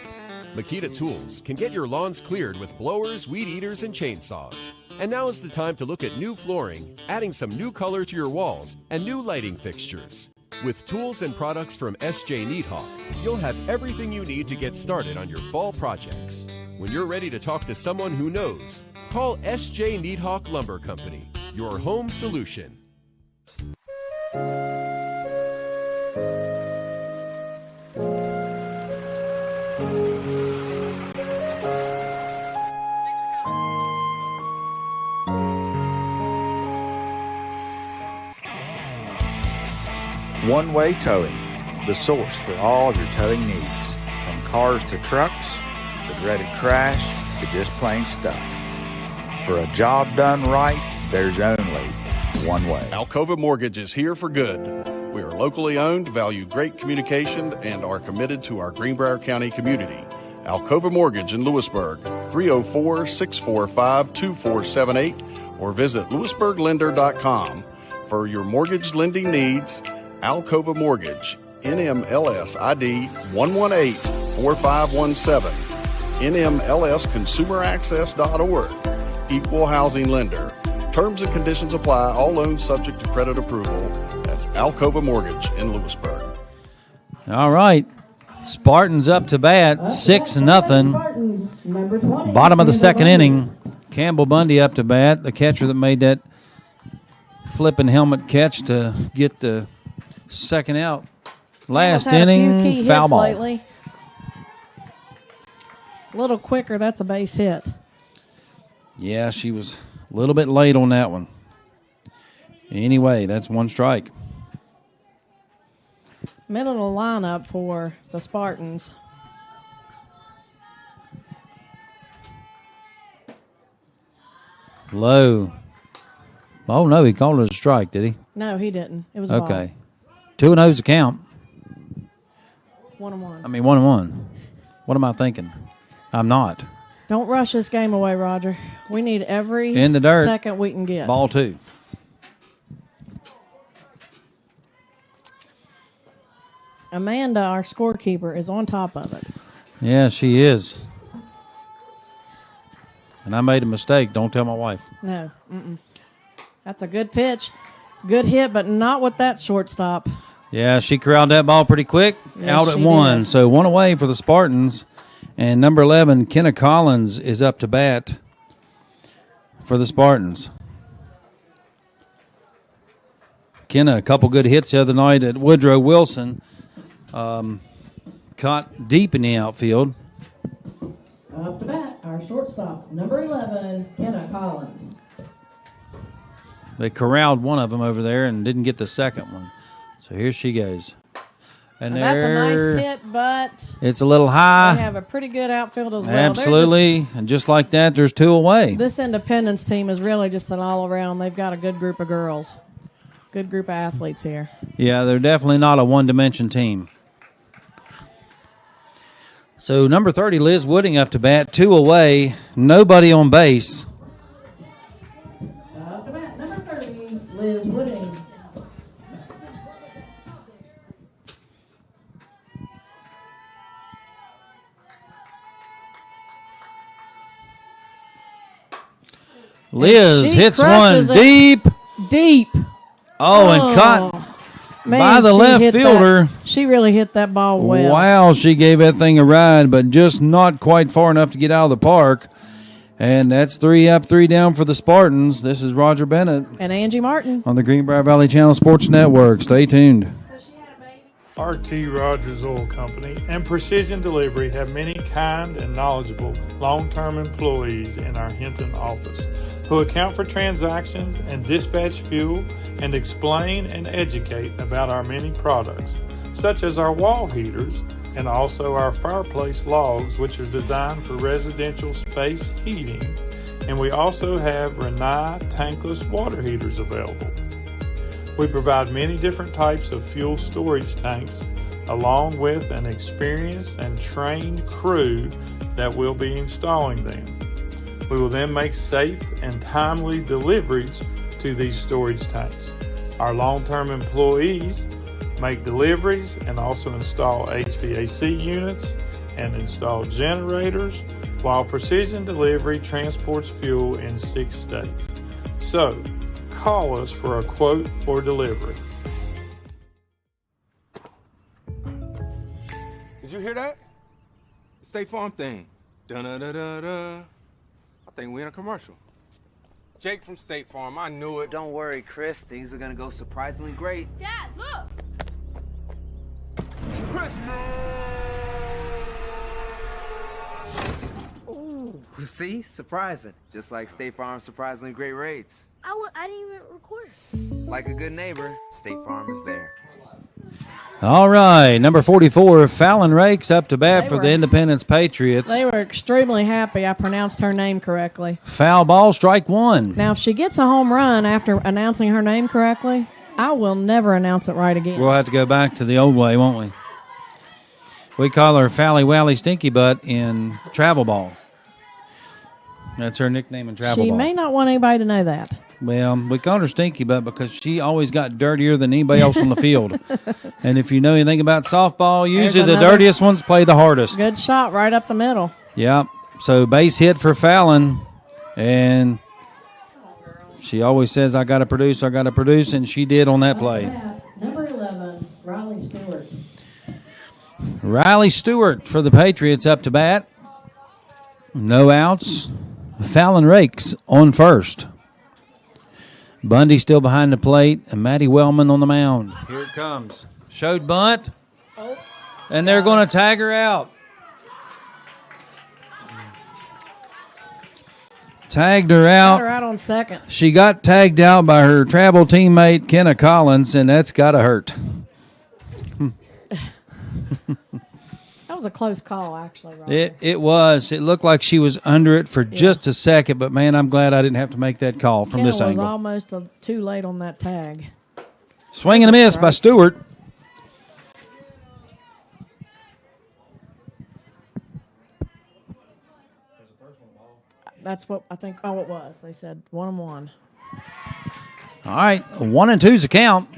Makita Tools can get your lawns cleared with blowers, weed eaters, and chainsaws. And now is the time to look at new flooring, adding some new color to your walls, and new lighting fixtures. With tools and products from S.J. Neathawk, you'll have everything you need to get started on your fall projects. When you're ready to talk to someone who knows, call S.J. Neathawk Lumber Company, your home solution. One-way towing, the source for all of your towing needs. From cars to trucks, the dreaded crash, to just plain stuff. For a job done right, there's only one way. Alcova Mortgage is here for good. We are locally owned, value great communication, and are committed to our Greenbrier County community. Alcova Mortgage in Lewisburg, 304-645-2478, or visit lewisburglender.com. For your mortgage lending needs, Alcova Mortgage, NMLS ID 1184517, NMLSconsumeraccess.org, Equal Housing Lender. Terms and conditions apply. All loans subject to credit approval. That's Alcova Mortgage in Lewisburg. All right. Spartans up to bat, 6-0. Bottom of the second inning. Campbell Bundy up to bat, the catcher that made that flipping helmet catch to get the second out. Last inning, foul ball. Lately. A little quicker, that's a base hit. Yeah, she was a little bit late on that one. Anyway, that's one strike. Middle of the lineup for the Spartans. Low. Oh, no, he called it a strike, did he? No, he didn't. It was a okay. 2-0's the count. 1-1. I mean, 1-1. What am I thinking? I'm not. Don't rush this game away, Roger. We need every in the dirt. Second we can get. Ball 2. Amanda, our scorekeeper, is on top of it. Yeah, she is. And I made a mistake. Don't tell my wife. No. That's a good pitch. Good hit, but not with that shortstop. Yeah, she corralled that ball pretty quick. Yes, out at 1. Did. So 1 away for the Spartans. And number 11, Kenna Collins, is up to bat for the Spartans. Kenna, a couple good hits the other night at Woodrow Wilson. Caught deep in the outfield. Up to bat, our shortstop, number 11, Kenna Collins. They corralled one of them over there and didn't get the second one. So here she goes. And that's a nice hit, but it's a little high. They have a pretty good outfield as well. Absolutely. And just like that, there's 2 away. This Independence team is really just an all-around. They've got a good group of girls. Good group of athletes here. Yeah, they're definitely not a one-dimension team. So number 30, Liz Wooding up to bat, 2 away, nobody on base. Up to bat, number 30, Liz Wooding. Liz hits one deep. Oh, and caught by the left fielder. She really hit that ball well. Wow, she gave that thing a ride, but just not quite far enough to get out of the park. And that's 3 up, 3 down for the Spartans. This is Roger Bennett. And Angie Martin. On the Greenbrier Valley Channel Sports Network. Stay tuned. R.T. Rogers Oil Company and Precision Delivery have many kind and knowledgeable long-term employees in our Hinton office who account for transactions and dispatch fuel and explain and educate about our many products, such as our wall heaters and also our fireplace logs, which are designed for residential space heating. And we also have Renai tankless water heaters available. We provide many different types of fuel storage tanks along with an experienced and trained crew that will be installing them. We will then make safe and timely deliveries to these storage tanks. Our long-term employees make deliveries and also install HVAC units and install generators, while Precision Delivery transports fuel in 6 states. So, call us for a quote for delivery. Did you hear that? The State Farm thing. Dun-da-da-da-da. I think we're in a commercial. Jake from State Farm, I knew it. Don't worry, Chris. Things are gonna go surprisingly great. Dad, look! Chris! Ooh, see? Surprising. Just like State Farm's surprisingly great rates. I didn't even record. Like a good neighbor, State Farm is there. All right, number 44, Fallon Rakes up to bat for the Independence Patriots. They were extremely happy I pronounced her name correctly. Foul ball, strike 1. Now, if she gets a home run after announcing her name correctly, I will never announce it right again. We'll have to go back to the old way, won't we? We call her Fally Wally Stinky Butt in travel ball. That's her nickname in travel She ball. may not want anybody to know that. Well, we called her Stinky Butt because she always got dirtier than anybody else on the field. And if you know anything about softball, usually the dirtiest ones play the hardest. Good shot right up the middle. Yep. So base hit for Fallon. And she always says, I got to produce, and she did on that play. Number 11, Riley Stewart. Riley Stewart for the Patriots up to bat. No outs. Fallon rakes on first. Bundy still behind the plate, and Maddie Wellman on the mound. Here it comes. Showed bunt, and they're going to tag her out. Tagged her out. Got her out on second. She got tagged out by her travel teammate, Kenna Collins, and that's got to hurt. That was a close call, actually, Roger. It was. It looked like she was under it for just a second, but, man, I'm glad I didn't have to make that call from Kenna this was angle. almost too late on that tag. Swing and a miss by Stewart. That's what I think. Oh, it was. They said 1-1. All right, 1-2's a count.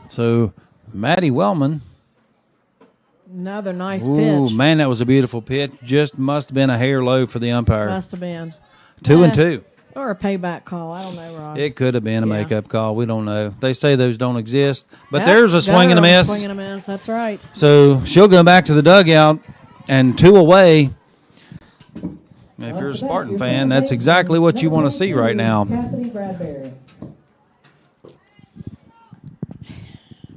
So, Maddie Wellman. Another nice Ooh, pitch. man, that was a beautiful pitch. Just must have been a hair low for the umpire. Must have been. 2-2. Or a payback call. I don't know, Rod. It could have been a Yeah. makeup call. We don't know. They say those don't exist. But Yep, there's a swing and a miss. Swing and a miss. That's right. So she'll go back to the dugout and 2 away. If you're a Spartan fan, that's exactly what you want to see right now. Cassidy Bradbury.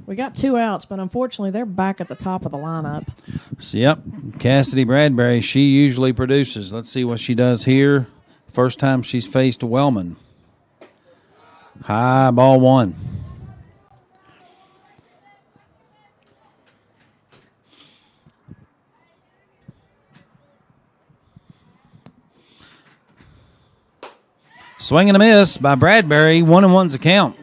We got 2 outs, but unfortunately they're back at the top of the lineup. So, yep, Cassidy Bradbury, she usually produces. Let's see what she does here. First time she's faced Wellman. High ball 1. Swing and a miss by Bradbury. 1-1's a count.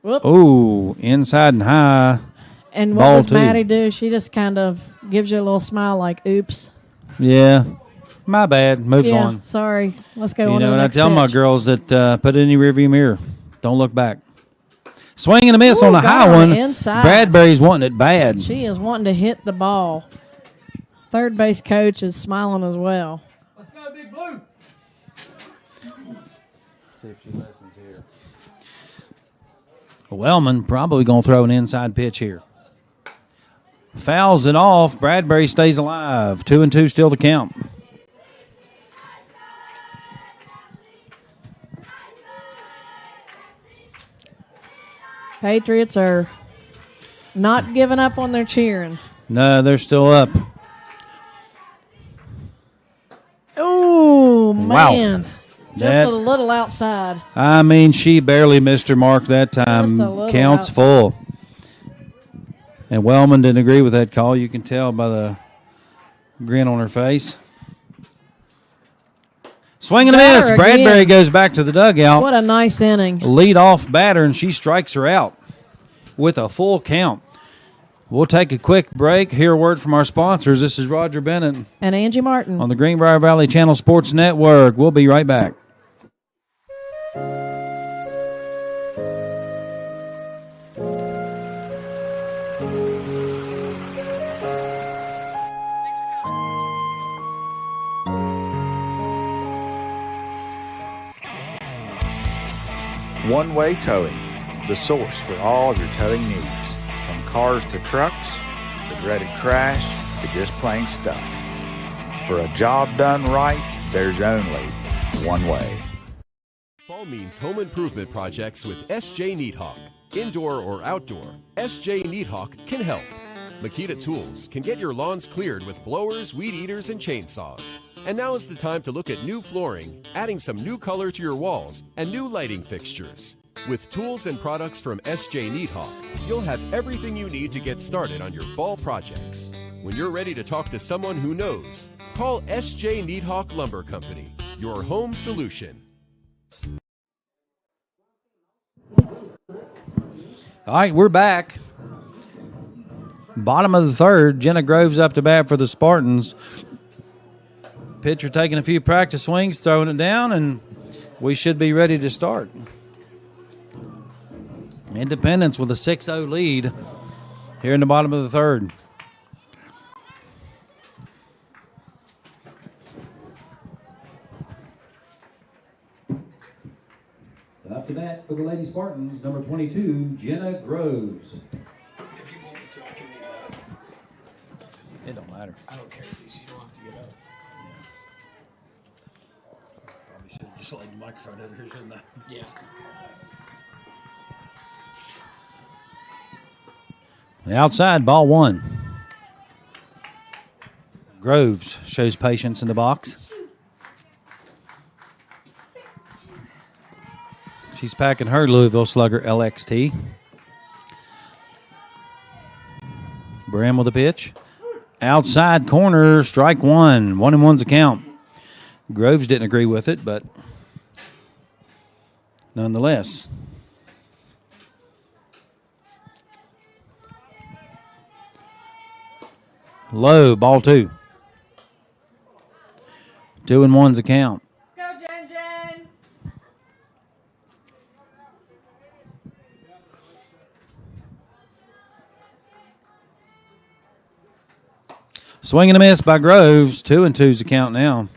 Oh, inside and high. And what Ball does 2. Maddie do? She just kind of gives you a little smile like, oops. Yeah, my bad. Moves Yeah, on. sorry. Let's go on You to know, the and I next tell my pitch. girls that put it in your rearview mirror. Don't look back. Swing and a miss Ooh, on the got high on one. the inside. Bradbury's wanting it bad. She is wanting to hit the ball. Third base coach is smiling as well. Let's go, Big Blue. See if she listens here. Wellman probably going to throw an inside pitch here. Fouls it off. Bradbury stays alive. 2-2 still to count. Patriots are not giving up on their cheering. No, they're still up. Oh, Wow. man. Just That- a little outside. I mean, she barely missed her mark that time. Just a little Counts outside. full. And Wellman didn't agree with that call. You can tell by the grin on her face. Swing and a Got miss. her Bradbury again. goes back to the dugout. What a nice inning. Lead off batter, and she strikes her out with a full count. We'll take a quick break, hear a word from our sponsors. This is Roger Bennett And Angie Martin. on the Greenbrier Valley Channel Sports Network. We'll be right back. One-way towing, the source for all of your towing needs. From cars to trucks, the dreaded crash to just plain stuff. For a job done right, there's only one way. Fall means home improvement projects with S.J. Needhawk. Indoor or outdoor, S.J. Needhawk can help. Makita Tools can get your lawns cleared with blowers, weed eaters, and chainsaws. And now is the time to look at new flooring, adding some new color to your walls, and new lighting fixtures. With tools and products from S.J. Needhawk, you'll have everything you need to get started on your fall projects. When you're ready to talk to someone who knows, call S.J. Needhawk Lumber Company, your home solution. All right, we're back. Bottom of the third, Jenna Groves up to bat for the Spartans. Pitcher taking a few practice swings, throwing it down, and we should be ready to start. Independence with a 6-0 lead here in the bottom of the third. Up to bat for the Lady Spartans, number 22, Jenna Groves. If you want me to, I can leave it. It don't matter. I don't care. So you don't have to get up. Probably should have just laid the microphone over here, shouldn't I? Yeah. The outside, ball one. Groves shows patience in the box. She's packing her Louisville Slugger LXT. Bram with a pitch. Outside corner, strike one. 1-1's a count. Groves didn't agree with it, but nonetheless. Low, ball two. 2-1's a count. Go, Jen Jen. Swing and a miss by Groves. 2-2's a count now.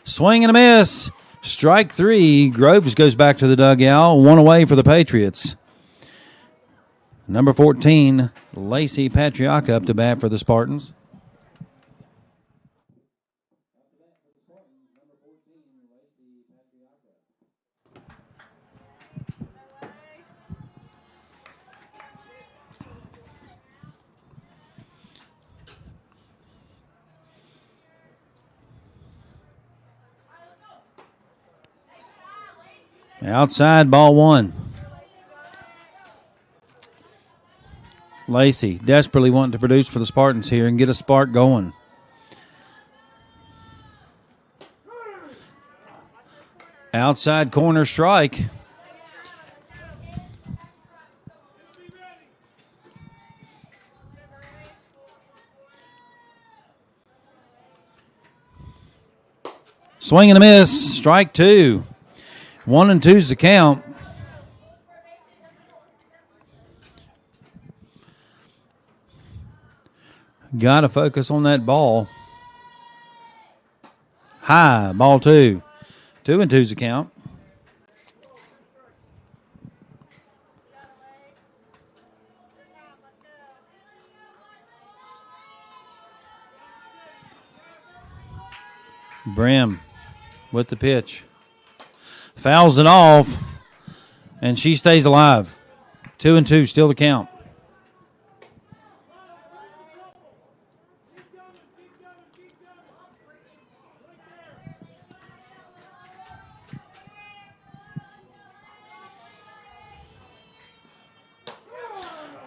Swing and a miss. Strike three. Groves goes back to the dugout. One away for the Patriots. Number 14, Lacey Patriarca up to bat for the Spartans. Outside, ball one. Lacey desperately wanting to produce for the Spartans here and get a spark going. Outside corner strike. Swing and a miss. Strike two. 1-2's the count. Got to focus on that ball. High, ball two. 2-2's the count. Brim with the pitch. Fouls it off, and she stays alive. 2-2, still the count.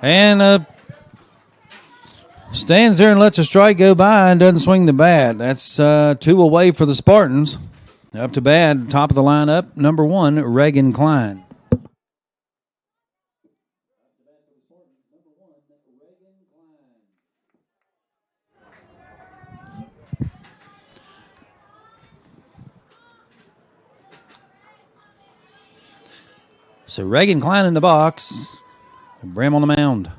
And stands there and lets a strike go by and doesn't swing the bat. That's two away for the Spartans. Up to bat, top of the lineup, number 1, Reagan Klein. So Reagan Klein in the box. Bram on the mound.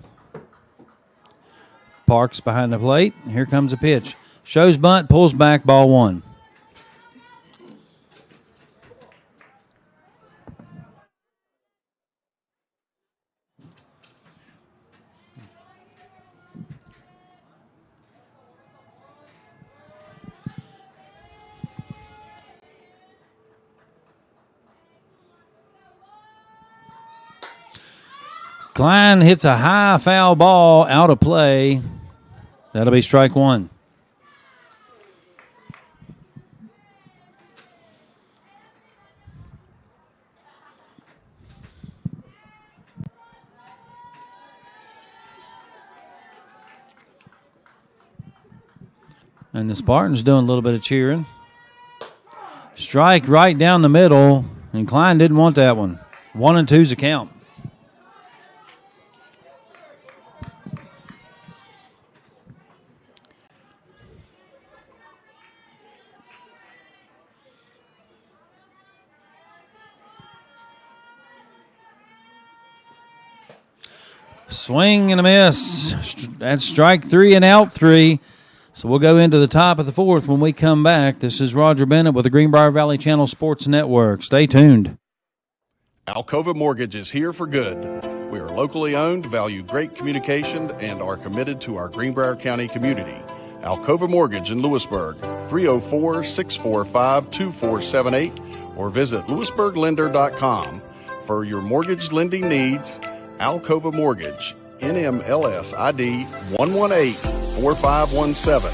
Parks behind the plate. Here comes a pitch. Shows bunt, pulls back, ball one. Klein hits a high foul ball out of play. That'll be strike one. And the Spartans doing a little bit of cheering. Strike right down the middle, and Klein didn't want that one. 1-2's a count. Swing and a miss. That's strike 3 and out 3. So we'll go into the top of the 4th when we come back. This is Roger Bennett with the Greenbrier Valley Channel Sports Network. Stay tuned. Alcova Mortgage is here for good. We are locally owned, value great communication, and are committed to our Greenbrier County community. Alcova Mortgage in Lewisburg, 304-645-2478, or visit lewisburglender.com. For your mortgage lending needs, Alcova Mortgage, NMLS ID 1184517,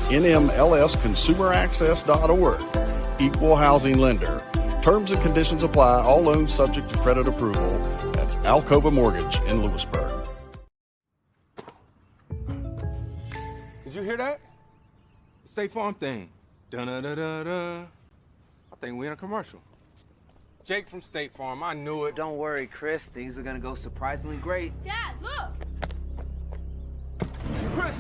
NMLSconsumeraccess.org, Equal Housing Lender. Terms and conditions apply. All loans subject to credit approval. That's Alcova Mortgage in Lewisburg. Did you hear that? The State Farm thing. Dun-da-da-da-da. I think we're in a commercial. Jake from State Farm, I knew it. Don't worry, Chris. Things are gonna go surprisingly great. Dad, look! Chris!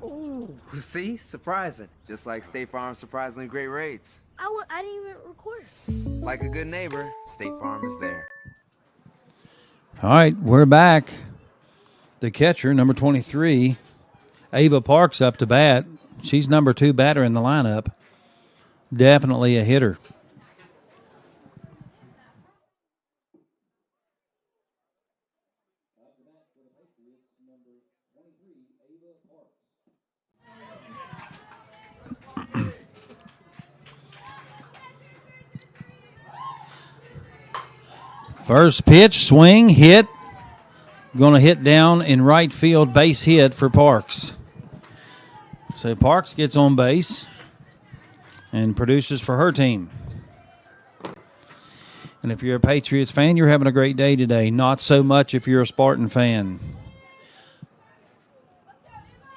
Ooh, see? Surprising. Just like State Farm's surprisingly great rates. I didn't even record. Like a good neighbor, State Farm is there. All right, we're back. The catcher, number 23, Ava Parks up to bat. She's number 2 batter in the lineup. Definitely a hitter. First pitch, swing, hit. Going to hit down in right field, base hit for Parks. So Parks gets on base and produces for her team. And if you're a Patriots fan, you're having a great day today. Not so much if you're a Spartan fan.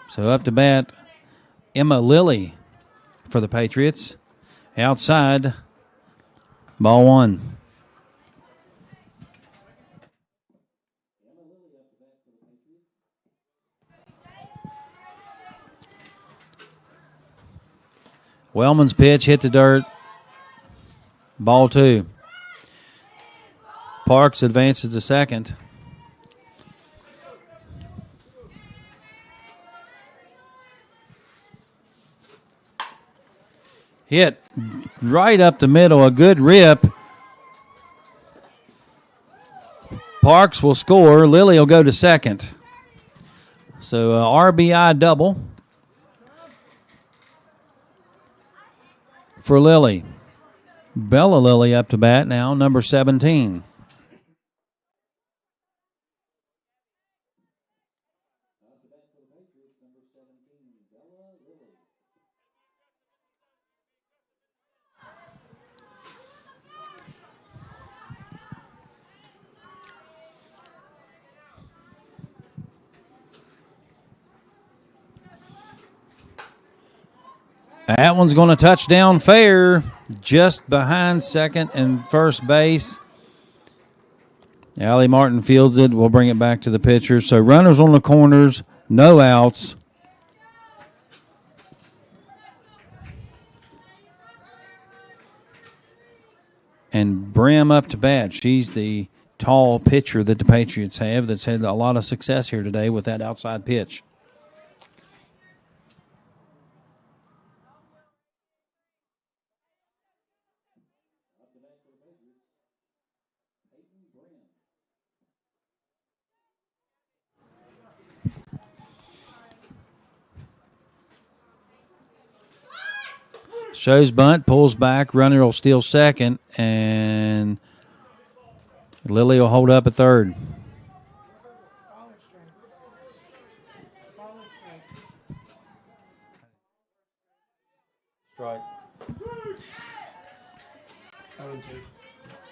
So up to bat, Emma Lilly for the Patriots. Outside, ball 1. Wellman's pitch hit the dirt. Ball 2. Parks advances to second. Hit right up the middle. A good rip. Parks will score. Lilly will go to second. So RBI double for Lilly. Bella Lilly up to bat now, number 17. That one's going to touch down fair, just behind second and first base. Allie Martin fields it. We'll bring it back to the pitcher. So runners on the corners, no outs. And Brim up to bat. She's the tall pitcher that the Patriots have that's had a lot of success here today with that outside pitch. Shows bunt, pulls back, runner will steal second, and Lilly will hold up at third. Strike.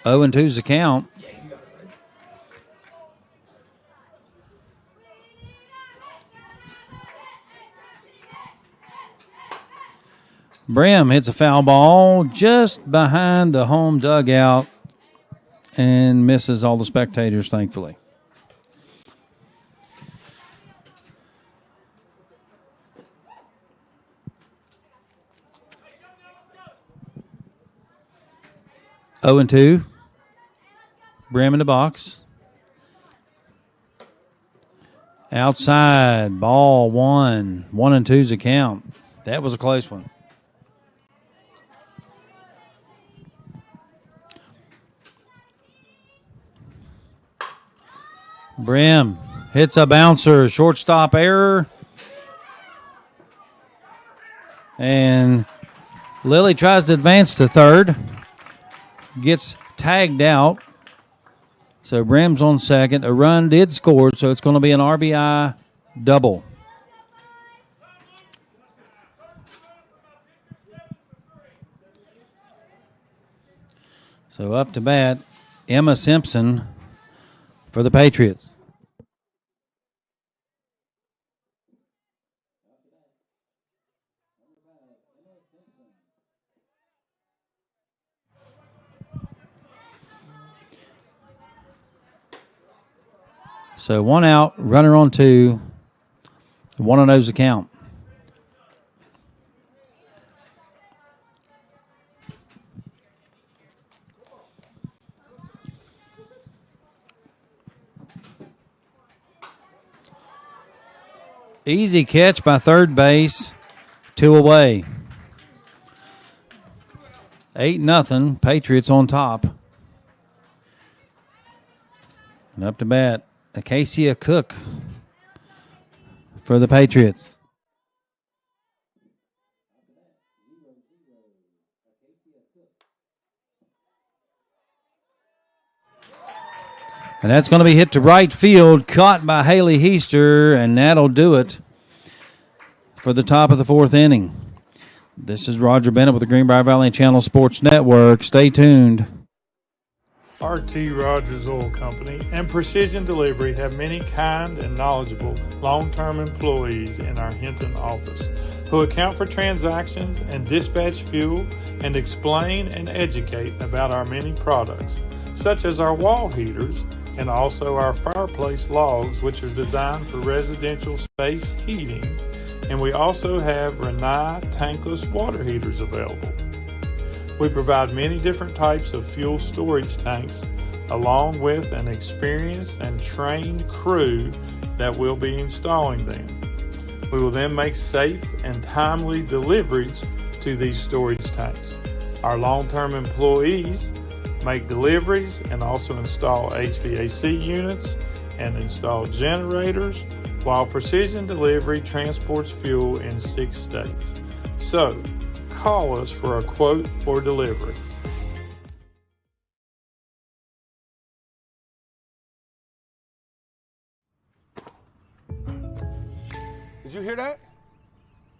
0-2 is the count. Brim hits a foul ball just behind the home dugout and misses all the spectators, thankfully. Oh and 2. Brim in the box. Outside, ball 1. 1 and 2's a count. That was a close one. Brim hits a bouncer, shortstop error. And Lily tries to advance to third. Gets tagged out. So Brim's on second. A run did score, so it's going to be an RBI double. So up to bat, Emma Simpson for the Patriots. So 1 out, runner on 2, 1-0's the count. Easy catch by third base, 2 away. 8-0, Patriots on top. And up to bat, Acacia Cook for the Patriots. And that's going to be hit to right field, caught by Haley Heaster, and that'll do it for the top of the 4th inning. This is Roger Bennett with the Greenbrier Valley Channel Sports Network. Stay tuned. R.T. Rogers Oil Company and Precision Delivery have many kind and knowledgeable long-term employees in our Hinton office who account for transactions and dispatch fuel and explain and educate about our many products, such as our wall heaters and also our fireplace logs, which are designed for residential space heating, and we also have Renai tankless water heaters available. We provide many different types of fuel storage tanks along with an experienced and trained crew that will be installing them. We will then make safe and timely deliveries to these storage tanks. Our long-term employees make deliveries and also install HVAC units and install generators, while Precision Delivery transports fuel in 6 states. So, call us for a quote or delivery. Did you hear that?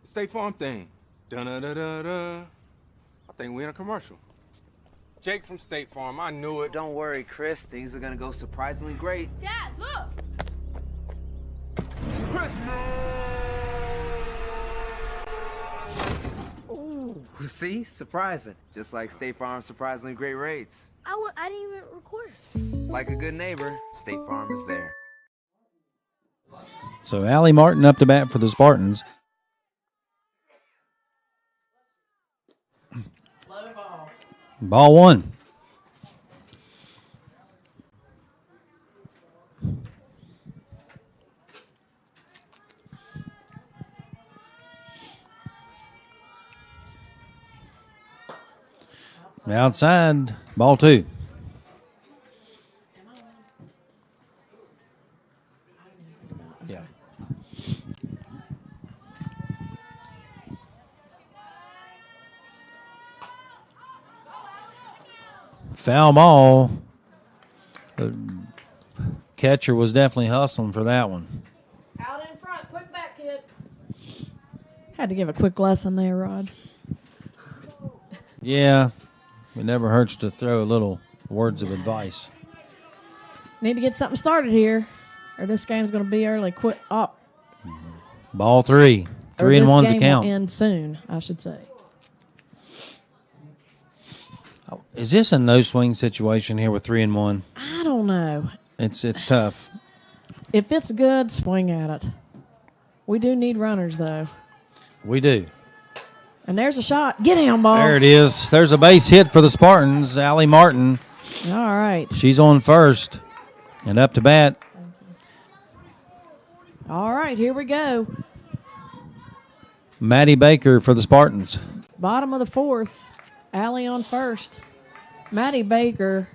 The State Farm thing. Dun-da-da-da-da. I think we're in a commercial. Jake from State Farm, I knew it. Don't worry, Chris. Things are gonna go surprisingly great. Dad, look! Chris! Ooh, see? Surprising. Just like State Farm's surprisingly great rates. I didn't even record. Like a good neighbor, State Farm is there. So Allie Martin up to bat for the Spartans. Ball 1. Outside, ball 2. Yeah. Foul ball. The catcher was definitely hustling for that one. Out in front, quick back, kid. Had to give a quick lesson there, Rod. Yeah, it never hurts to throw a little words of advice. Need to get something started here, or this game's going to be early. Quit up. Ball 3. 3 and 1's a count. Will end soon, I should say. Is this a no-swing situation here with 3-1? I don't know. It's tough. If it's good, swing at it. We do need runners, though. We do. And there's a shot. Get him, ball. There it is. There's a base hit for the Spartans. Allie Martin. All right. She's on first. And up to bat. All right, here we go. Maddie Baker for the Spartans. Bottom of the fourth. Allie on first. Maddie Baker,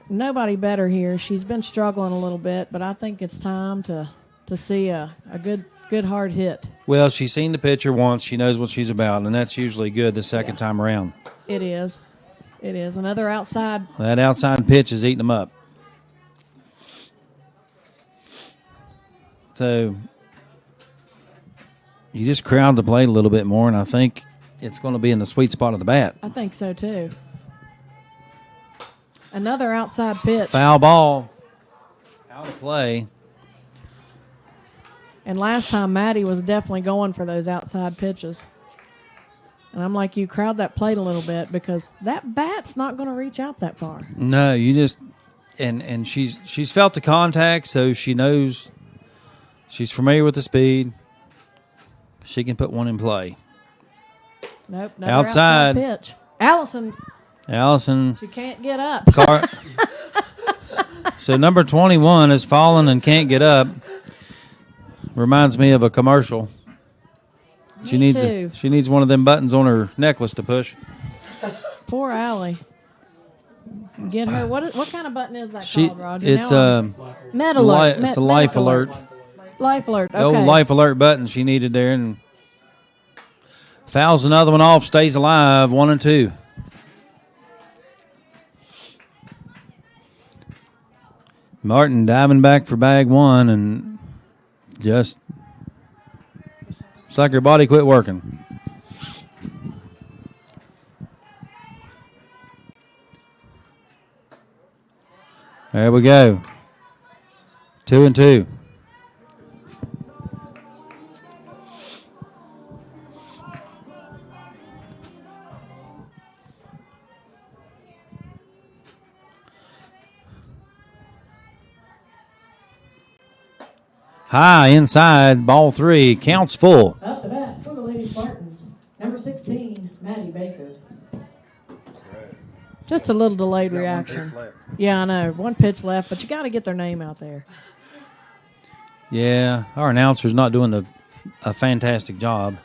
nobody better here. She's been struggling a little bit, but I think it's time to see a good hard hit. Well, she's seen the pitcher once. She knows what she's about, and that's usually good the second time around. It is. It is. Another outside. That outside pitch is eating them up. So you just crowd the plate a little bit more, and I think it's going to be in the sweet spot of the bat. I think so, too. Another outside pitch. Foul ball. Out of play. And last time, Maddie was definitely going for those outside pitches. And I'm like, you crowd that plate a little bit because that bat's not going to reach out that far. No, you just and she's felt the contact, so she knows she's familiar with the speed. She can put one in play. Nope. Outside pitch. Allison. She can't get up. So number 21 has fallen and can't get up. Reminds me of a commercial. She needs one of them buttons on her necklace to push. Poor Allie. Get her. What kind of button is that called, Roger? It's a Med alert. It's a life alert. Life alert. Okay. The old life alert button she needed there, and fouls another one off. Stays alive. 1-2. Martin diving back for bag one, and just it's like her body quit working. There we go. 2-2. High inside, ball 3, counts full. Up to bat for the Lady Spartans. Number 16, Maddie Baker. Just a little delayed reaction. Yeah, I know. One pitch left, but you got to get their name out there. Yeah, our announcer's not doing a fantastic job.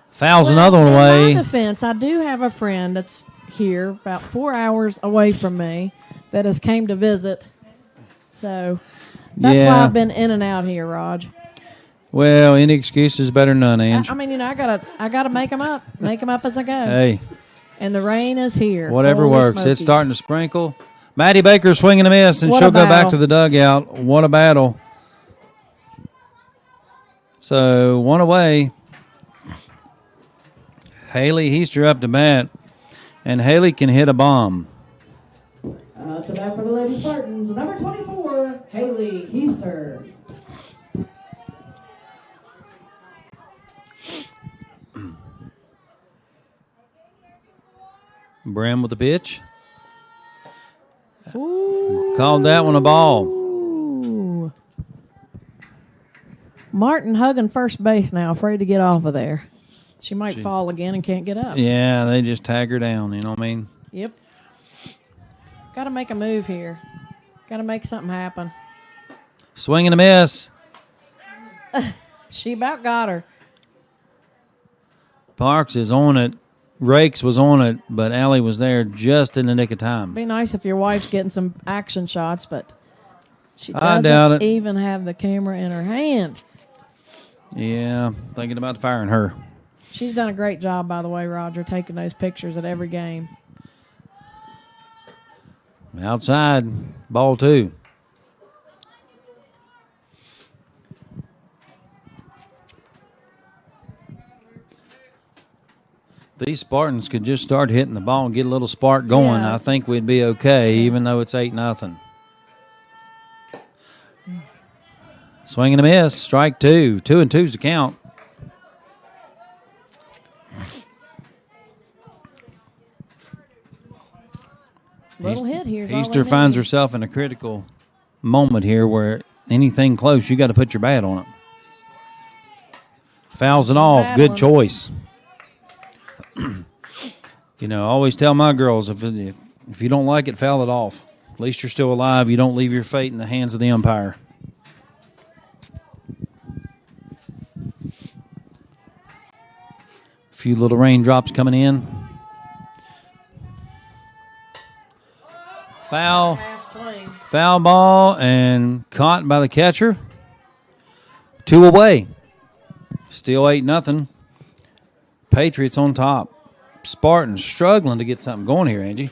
Fouls another one away. In my defense, I do have a friend that's here about 4 hours away from me that has came to visit. So that's why I've been in and out here, Raj. Well, any excuse is better than none, Ange. I mean, I gotta make them up. Make them up as I go. Hey. And the rain is here. Whatever Holy works. Smokies. It's starting to sprinkle. Maddie Baker swinging a miss, and What she'll a go back battle. to the dugout. What a battle. So, one away. Haley Heaster up to bat, and Haley can hit a bomb. To bat for the Lady Spartans, number 24, Haley Heaster. Brim with the pitch. Ooh. Called that one a ball. Ooh. Martin hugging first base now, afraid to get off of there. She might fall again and can't get up. Yeah, they just tag her down, you know what I mean? Yep. Got to make a move here. Got to make something happen. Swing and a miss. She about got her. Parks is on it. Rakes was on it, but Allie was there just in the nick of time. Be nice if your wife's getting some action shots, but she I doubt doesn't it. even have the camera in her hand. Yeah, thinking about firing her. She's done a great job, by the way, Roger, taking those pictures at every game. Outside, ball 2. These Spartans could just start hitting the ball and get a little spark going. Yeah. I think we'd be okay, even though it's 8-0. Swing and a miss, strike 2. 2-2's the count. Little hit here. is all Easter they finds need. herself in a critical moment here where anything close, you got to put your bat on it. Fouls it off. Good choice. You know, I always tell my girls, if you don't like it, foul it off. At least you're still alive. You don't leave your fate in the hands of the umpire. A few little raindrops coming in. Foul. Half swing. Foul ball and caught by the catcher. 2 away. Still 8-0. Patriots on top. Spartans struggling to get something going here, Angie.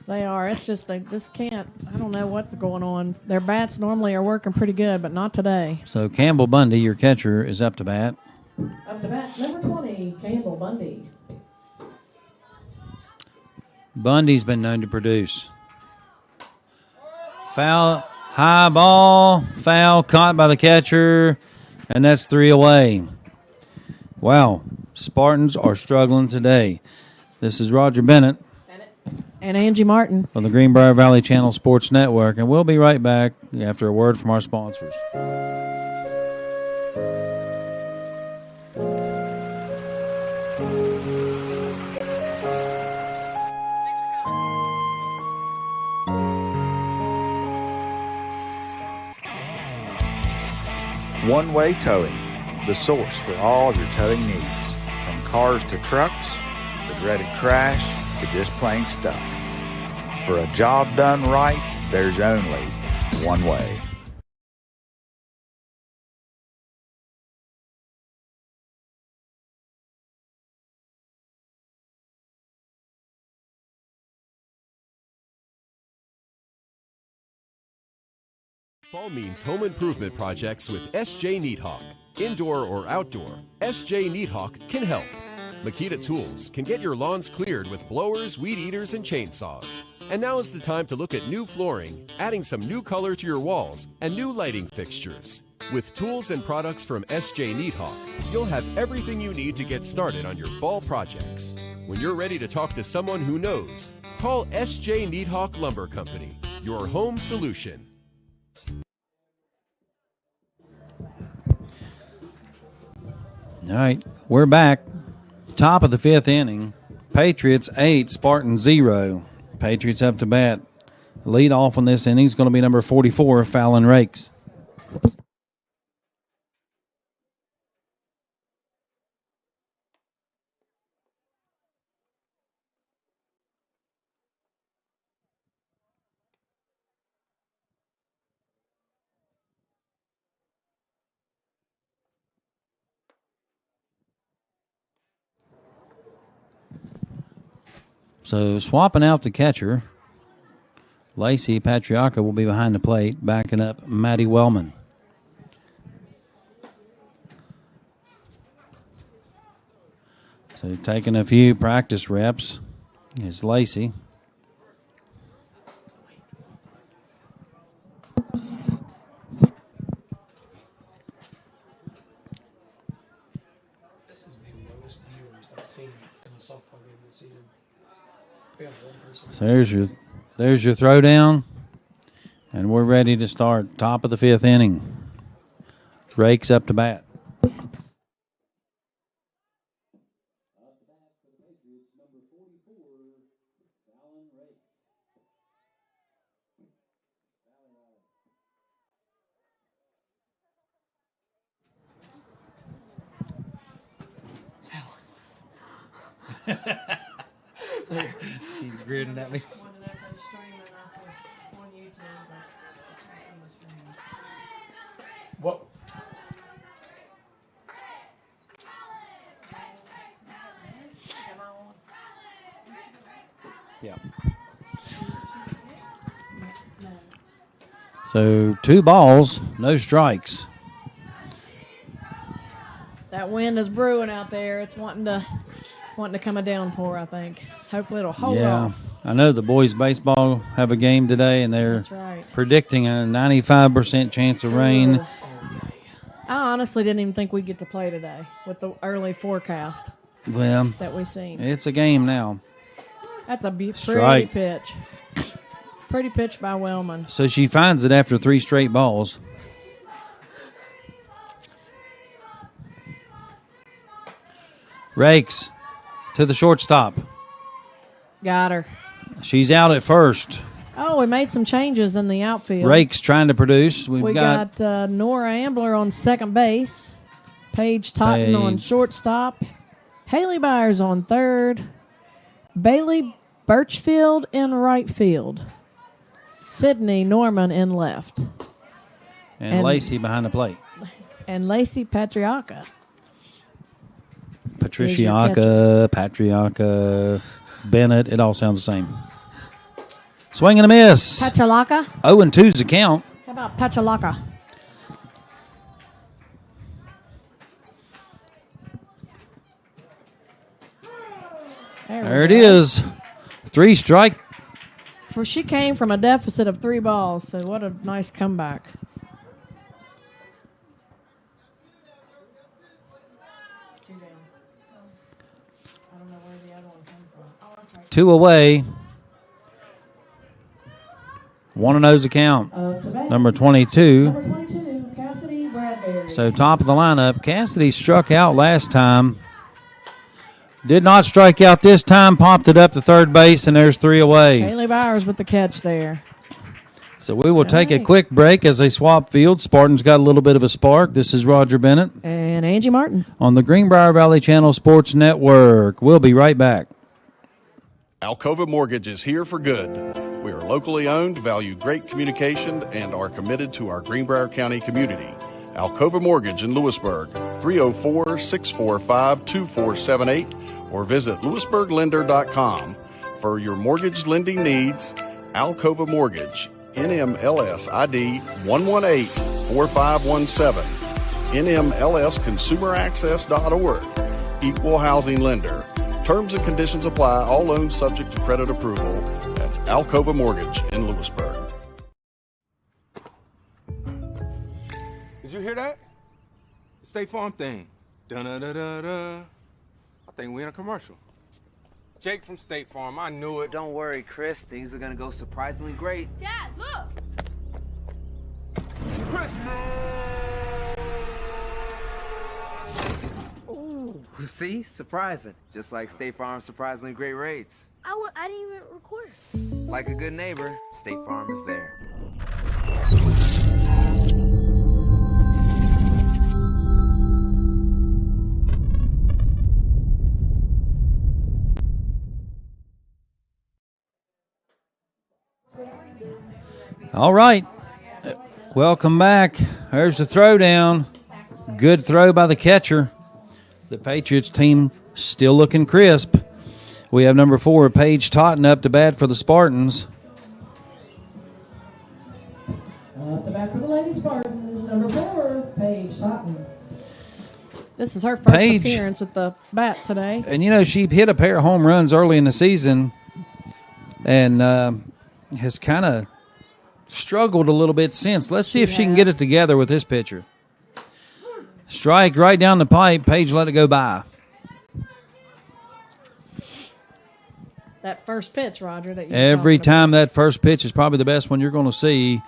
They are. It's just they just can't. I don't know what's going on. Their bats normally are working pretty good, but not today. So Campbell Bundy, your catcher, is up to bat. Up to bat, number 20, Campbell Bundy. Bundy's been known to produce. Foul, high ball, foul, caught by the catcher, and that's 3 away. Wow, Spartans are struggling today. This is Roger Bennett and Angie Martin on the Greenbrier Valley Channel Sports Network, and we'll be right back after a word from our sponsors. One-way towing, the source for all your towing needs. From cars to trucks, the dreaded crash, to just plain stuff. For a job done right, there's only one way. Fall means home improvement projects with S.J. Neathawk. Indoor or outdoor, S.J. Neathawk can help. Makita Tools can get your lawns cleared with blowers, weed eaters, and chainsaws. And now is the time to look at new flooring, adding some new color to your walls, and new lighting fixtures. With tools and products from S.J. Neathawk, you'll have everything you need to get started on your fall projects. When you're ready to talk to someone who knows, call S.J. Neathawk Lumber Company, your home solution. All right, we're back. Top of the 5th inning. Patriots 8, Spartans 0. Patriots up to bat. Lead off on this inning is going to be number 44, Fallon Rakes. So swapping out the catcher, Lacey Patriarca will be behind the plate, backing up Maddie Wellman. So taking a few practice reps is Lacey. This is the lowest viewers I've seen in a softball game this season. We have one person. So there's your throwdown, and we're ready to start. Top of the 5th inning. Rakes up to bat. She's grinning at me. What? Yeah. So 2 balls, no strikes. That wind is brewing out there. It's wanting to come a downpour, I think. Hopefully it'll hold off. I know the boys baseball have a game today, and they're predicting a 95% chance of rain. I honestly didn't even think we'd get to play today with the early forecast Well, that we've seen. it's a game now. That's a pretty Strike. pitch. Pretty pitch by Wellman. So she finds it after 3 straight balls. Rakes to the shortstop. Got her. She's out at first. Oh, we made some changes in the outfield. Rakes trying to produce. We got Nora Ambler on second base. Paige Totten on shortstop. Haley Byers on third. Bailey Birchfield in right field. Sydney Norman in left. And Lacey behind the plate. And Lacey Patriarca. Patriarca, Bennett. It all sounds the same. Swing and a miss. Pachalaka. 0-2's the count. How about Pachalaka? There it is. 3 strike. She came from a deficit of 3 balls, so what a nice comeback. Two away. 1-0's the count. Number 22. Cassidy Bradbury. So top of the lineup. Cassidy struck out last time. Did not strike out this time. Popped it up to third base, and there's 3 away. Haley Byers with the catch there. So we will take a quick break as they swap fields. Spartans got a little bit of a spark. This is Roger Bennett. And Angie Martin. On the Greenbrier Valley Channel Sports Network. We'll be right back. Alcova Mortgage is here for good. We are locally owned, value great communication, and are committed to our Greenbrier County community. Alcova Mortgage in Lewisburg, 304-645-2478, or visit lewisburglender.com. For your mortgage lending needs, Alcova Mortgage, NMLS ID 118-4517, NMLSconsumeraccess.org, Equal Housing Lender. Terms and conditions apply. All loans subject to credit approval. That's Alcova Mortgage in Lewisburg. Did you hear that? The State Farm thing. Dun-da-da-da-da. I think we're in a commercial. Jake from State Farm, I knew it. Don't worry, Chris. Things are gonna go surprisingly great. Dad, look! Chris! Ooh, see? Surprising. Just like State Farm's surprisingly great rates. I didn't even record. Like a good neighbor, State Farm is there. All right. Welcome back. There's the throwdown. Good throw by the catcher. The Patriots team still looking crisp. We have number 4, Paige Totten, up to bat for the Spartans. Up to bat for the Lady Spartans, number 4, Paige Totten. This is her first appearance at the bat today. And, you know, she hit a pair of home runs early in the season and has kind of struggled a little bit since. Let's see if she can get it together with this pitcher. Strike right down the pipe. Paige let it go by. That first pitch, Roger. That you Every time that first pitch is probably the best one you're going to see,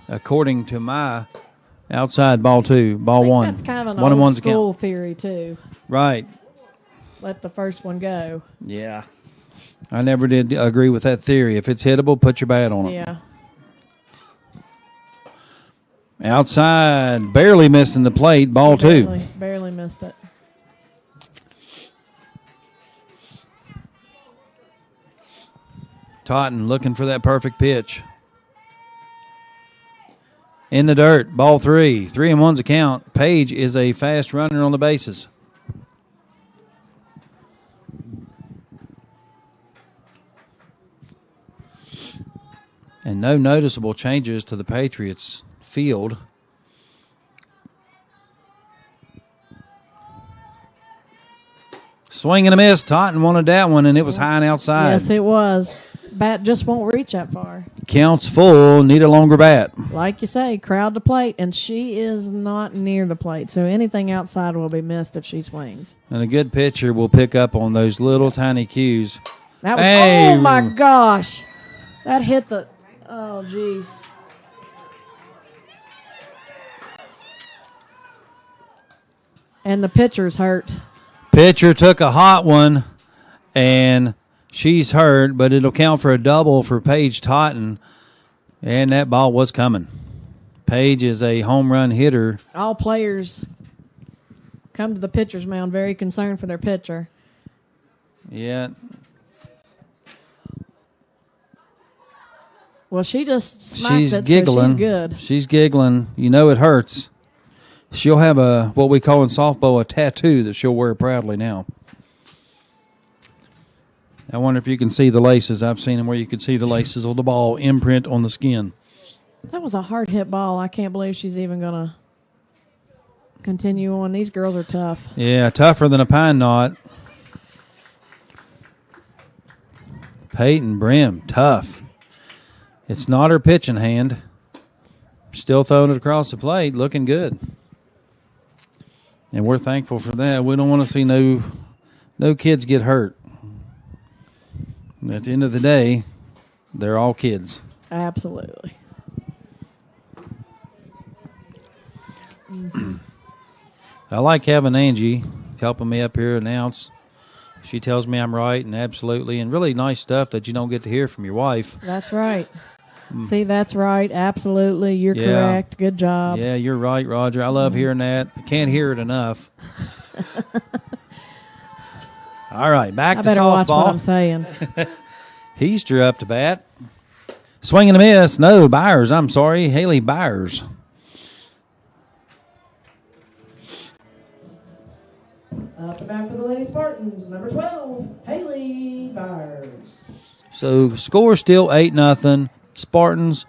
according to my outside ball 2, ball 1. That's kind of an 1-1's old the count. school theory, too. Right. Let the first one go. Yeah. I never did agree with that theory. If it's hittable, put your bat on it. Yeah. Outside, barely missing the plate, ball 2. Barely missed it. Totten looking for that perfect pitch. In the dirt, ball 3. 3-1's a count. Paige is a fast runner on the bases. And no noticeable changes to the Patriots field. Swing and a miss. Totten wanted that one, and it was high and outside. Yes, it was. Bat just won't reach that far. Counts full. Need a longer bat. Like you say, crowd the plate, and she is not near the plate, so anything outside will be missed if she swings. And a good pitcher will pick up on those little tiny cues. That was, Hey. oh my gosh. That hit the, oh jeez. And the pitcher's hurt. Pitcher took a hot one, and she's hurt, but it'll count for a double for Paige Totten, and that ball was coming. Paige is a home run hitter. All players come to the pitcher's mound very concerned for their pitcher. Yeah. Well, she just smacked She's it, giggling. so she's good. She's giggling. You know it hurts. She'll have a what we call in softball a tattoo that she'll wear proudly now. I wonder if you can see the laces. I've seen them where you can see the laces of the ball imprint on the skin. That was a hard hit ball. I can't believe she's even going to continue on. These girls are tough. Yeah, tougher than a pine knot. Peyton Brim, tough. It's not her pitching hand. Still throwing it across the plate, looking good. And we're thankful for that. We don't want to see no kids get hurt. At the end of the day, they're all kids. Absolutely. I like having Angie helping me up here announce. She tells me I'm right and absolutely, and really nice stuff that you don't get to hear from your wife. That's right. See, that's right. Absolutely. You're Yeah. correct. Good job. Yeah, you're right, Roger. I love hearing that. I can't hear it enough. All right, back I to better softball. watch what I'm saying. Heaster up to bat. Swing and a miss. No, Byers. I'm sorry. Haley Byers. Up and back for the Lady Spartans, number 12, Haley Byers. So score still 8-0. Spartans,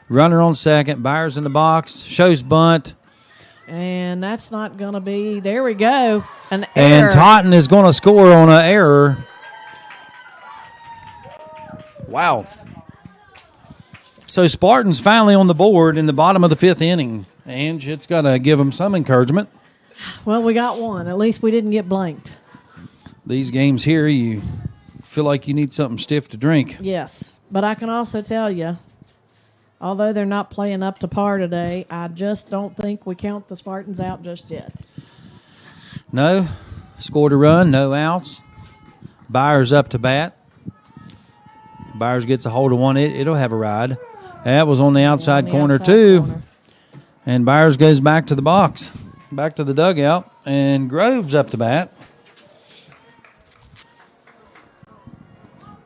runner on second. Byers in the box. Shows bunt. And that's not going to be, there we go, an And error. Totten is going to score on an error. Wow. So Spartans finally on the board in the bottom of the fifth inning. And it's got to give them some encouragement. Well, we got one. At least we didn't get blanked. These games here, you feel like you need something stiff to drink. Yes. But I can also tell you, although they're not playing up to par today, I just don't think we count the Spartans out just yet. No. Scored a run, no outs. Byers up to bat. Byers gets a hold of one. It'll have a ride. That was on the outside corner, too. corner. And Byers goes back to the box, back to the dugout, and Groves up to bat.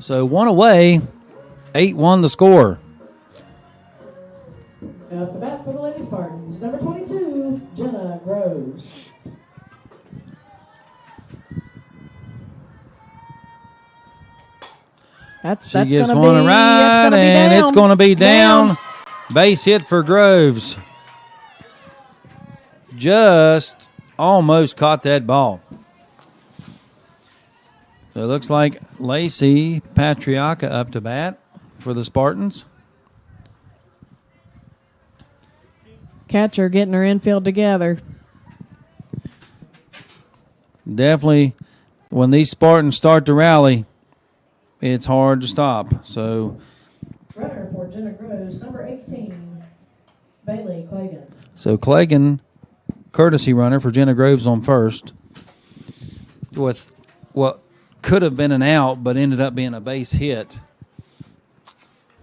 So one away, 8-1 the score. Up the bat for the Lady Spartans, number 22, Jenna Groves. That's She going gets to one be, right, it's gonna be and down. it's going to be down. Base hit for Groves. Just almost caught that ball. So it looks like Lacey Patriaka up to bat for the Spartans. Catcher getting her infield together. Definitely, when these Spartans start to rally, it's hard to stop. So Runner for Jenna Groves, number 18, Bailey Cleggan. So Cleggan, courtesy runner for Jenna Groves on first, with what could have been an out but ended up being a base hit.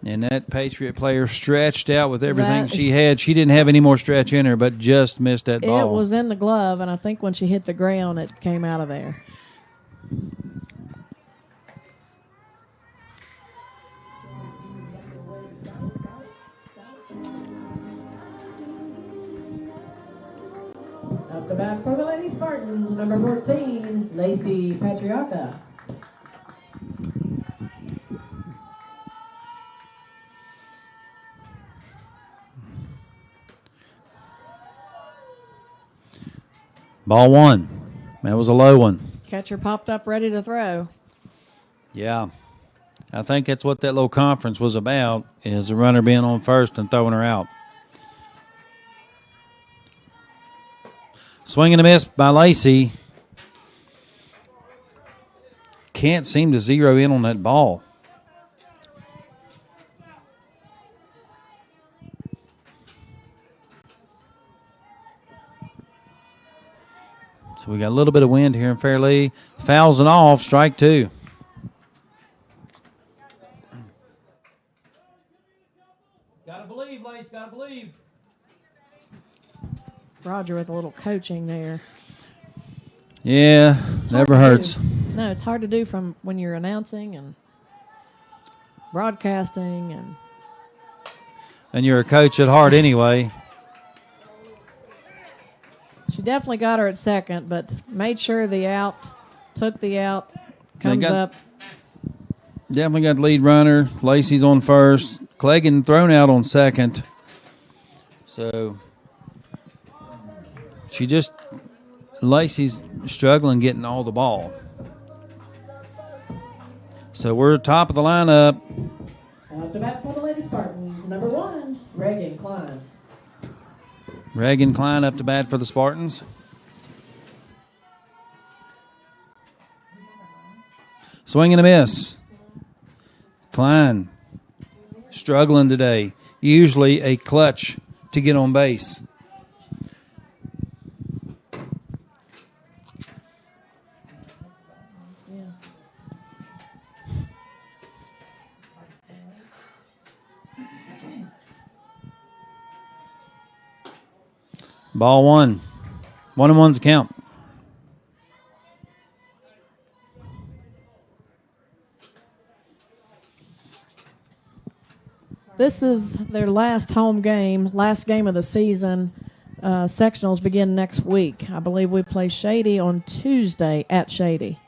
And that Patriot player stretched out with everything she had. She didn't have any more stretch in her, but just missed that ball. It was in the glove, and I think when she hit the ground, it came out of there. Up the bat for the Lady Spartans, number 14, Lacey Patriaka. Ball one. That was a low one. Catcher popped up ready to throw. Yeah. I think that's what that little conference was about, is the runner being on first and throwing her out. Swing and a miss by Lacey. can't seem to zero in on that ball. So we got a little bit of wind here in Fairleigh. Fouls and off, strike 2. Gotta believe, Lace, gotta believe. Roger with a little coaching there. Yeah, never hurts. No, it's hard to do from when you're announcing and broadcasting And you're a coach at heart anyway. She definitely got her at second, but made sure the out, took the out, comes up. Definitely got the lead runner. Lacey's on first. Cleggan thrown out on second. So Lacey's struggling getting all the ball. So we're top of the lineup. Up to bat for the Lady Spartans, number 1, Reagan Klein. Reagan Klein up to bat for the Spartans. Swing and a miss. Klein struggling today. Usually a clutch to get on base. Ball 1. 1-1's the count. This is their last home game, last game of the season. Sectionals begin next week. I believe we play Shady on Tuesday at Shady.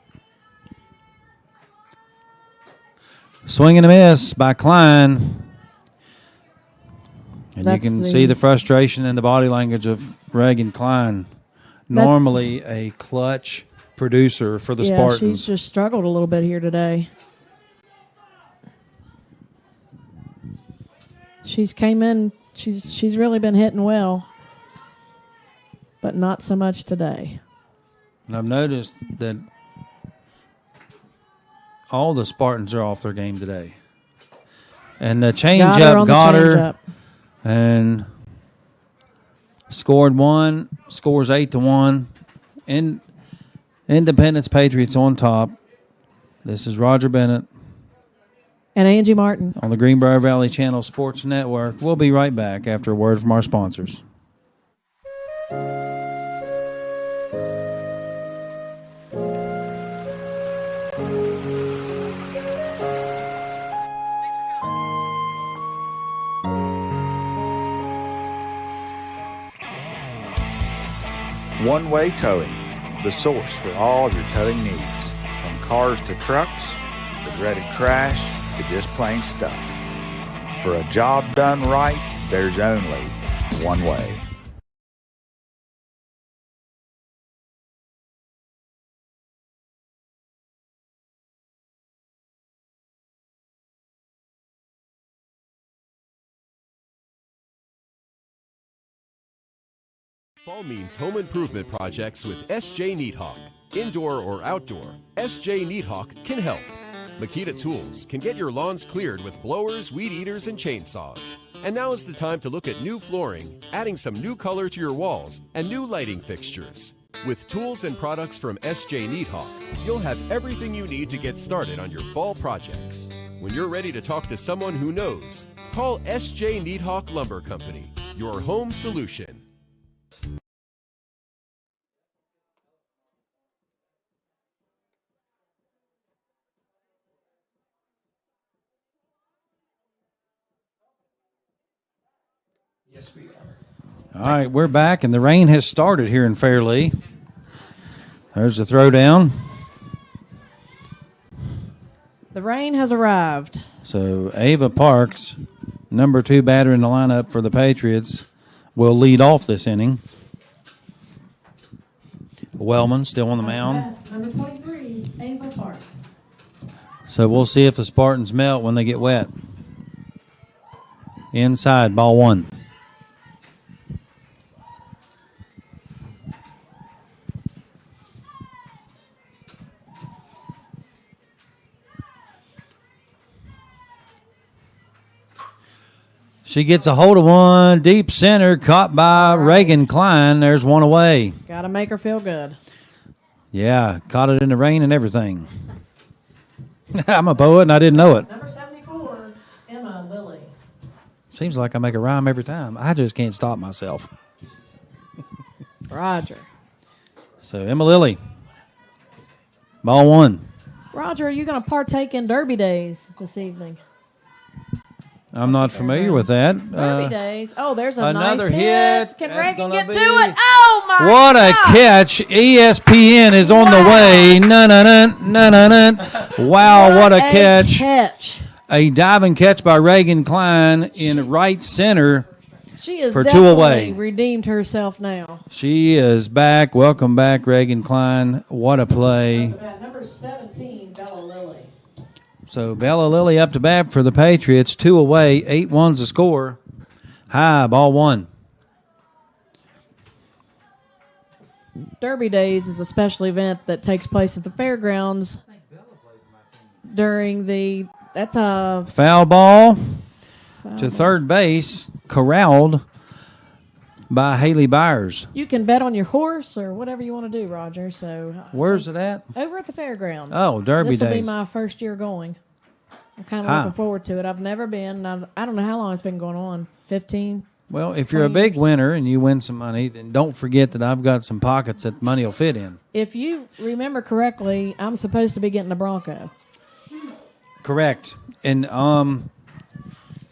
Swing and a miss by Klein. And you can see the frustration in the body language of Reagan Klein. Normally a clutch producer for the Spartans. She's just struggled a little bit here today. She's came in, she's really been hitting well, but not so much today. And I've noticed that all the Spartans are off their game today. And the changeup got her. And scored 1, scores 8-1. Independence Patriots on top. This is Roger Bennett. And Angie Martin. On the Greenbrier Valley Channel Sports Network. We'll be right back after a word from our sponsors. One-Way Towing, the source for all of your towing needs. From cars to trucks, the dreaded crash, to just plain stuff. For a job done right, there's only one way. Fall means home improvement projects with S.J. Neathawk. Indoor or outdoor, S.J. Neathawk can help. Makita Tools can get your lawns cleared with blowers, weed eaters, and chainsaws. And now is the time to look at new flooring, adding some new color to your walls, and new lighting fixtures. With tools and products from S.J. Neathawk, you'll have everything you need to get started on your fall projects. When you're ready to talk to someone who knows, call S.J. Neathawk Lumber Company, your home solution. Yes, we are. All right, we're back, and the rain has started here in Fairleigh. There's the throwdown. The rain has arrived. So Ava Parks, number 2 batter in the lineup for the Patriots, will lead off this inning. Wellman still on the mound. Number 23, Ava Parks. So we'll see if the Spartans melt when they get wet. Inside, ball 1. She gets a hold of one. Deep center, caught by Reagan Klein. There's one away. Got to make her feel good. Yeah, caught it in the rain and everything. I'm a poet and I didn't know it. Number 74, Emma Lilly. Seems like I make a rhyme every time. I just can't stop myself. Roger. So, Emma Lilly. Ball one. Roger, are you going to partake in Derby Days this evening? I'm not familiar with that. Derby Days. Oh, there's another nice hit. Can That's Reagan gonna get be- to it? Oh, my What God. a catch. ESPN is on the way. Wow, what a catch. A diving catch by Reagan Klein in right center. She has for two definitely away. redeemed herself now. She is back. Welcome back, Reagan Klein. What a play. Number 17, Bella Lilly. So Bella Lilly up to bat for the Patriots. 2 away. 8-1's the score. High, ball one. Derby Days is a special event that takes place at the fairgrounds during the. That's a Foul ball to third base. Corralled by Haley Byers. You can bet on your horse or whatever you want to do, Roger. So Where's it at? over at the fairgrounds. Oh, Derby This will be Days. my first year going. I'm kind of Huh. looking forward to it. I've never been. I don't know how long it's been going on. 15. Well, if you're a 20 big winner and you win some money, then don't forget that I've got some pockets that money will fit in. If you remember correctly, I'm supposed to be getting a Bronco. Correct. And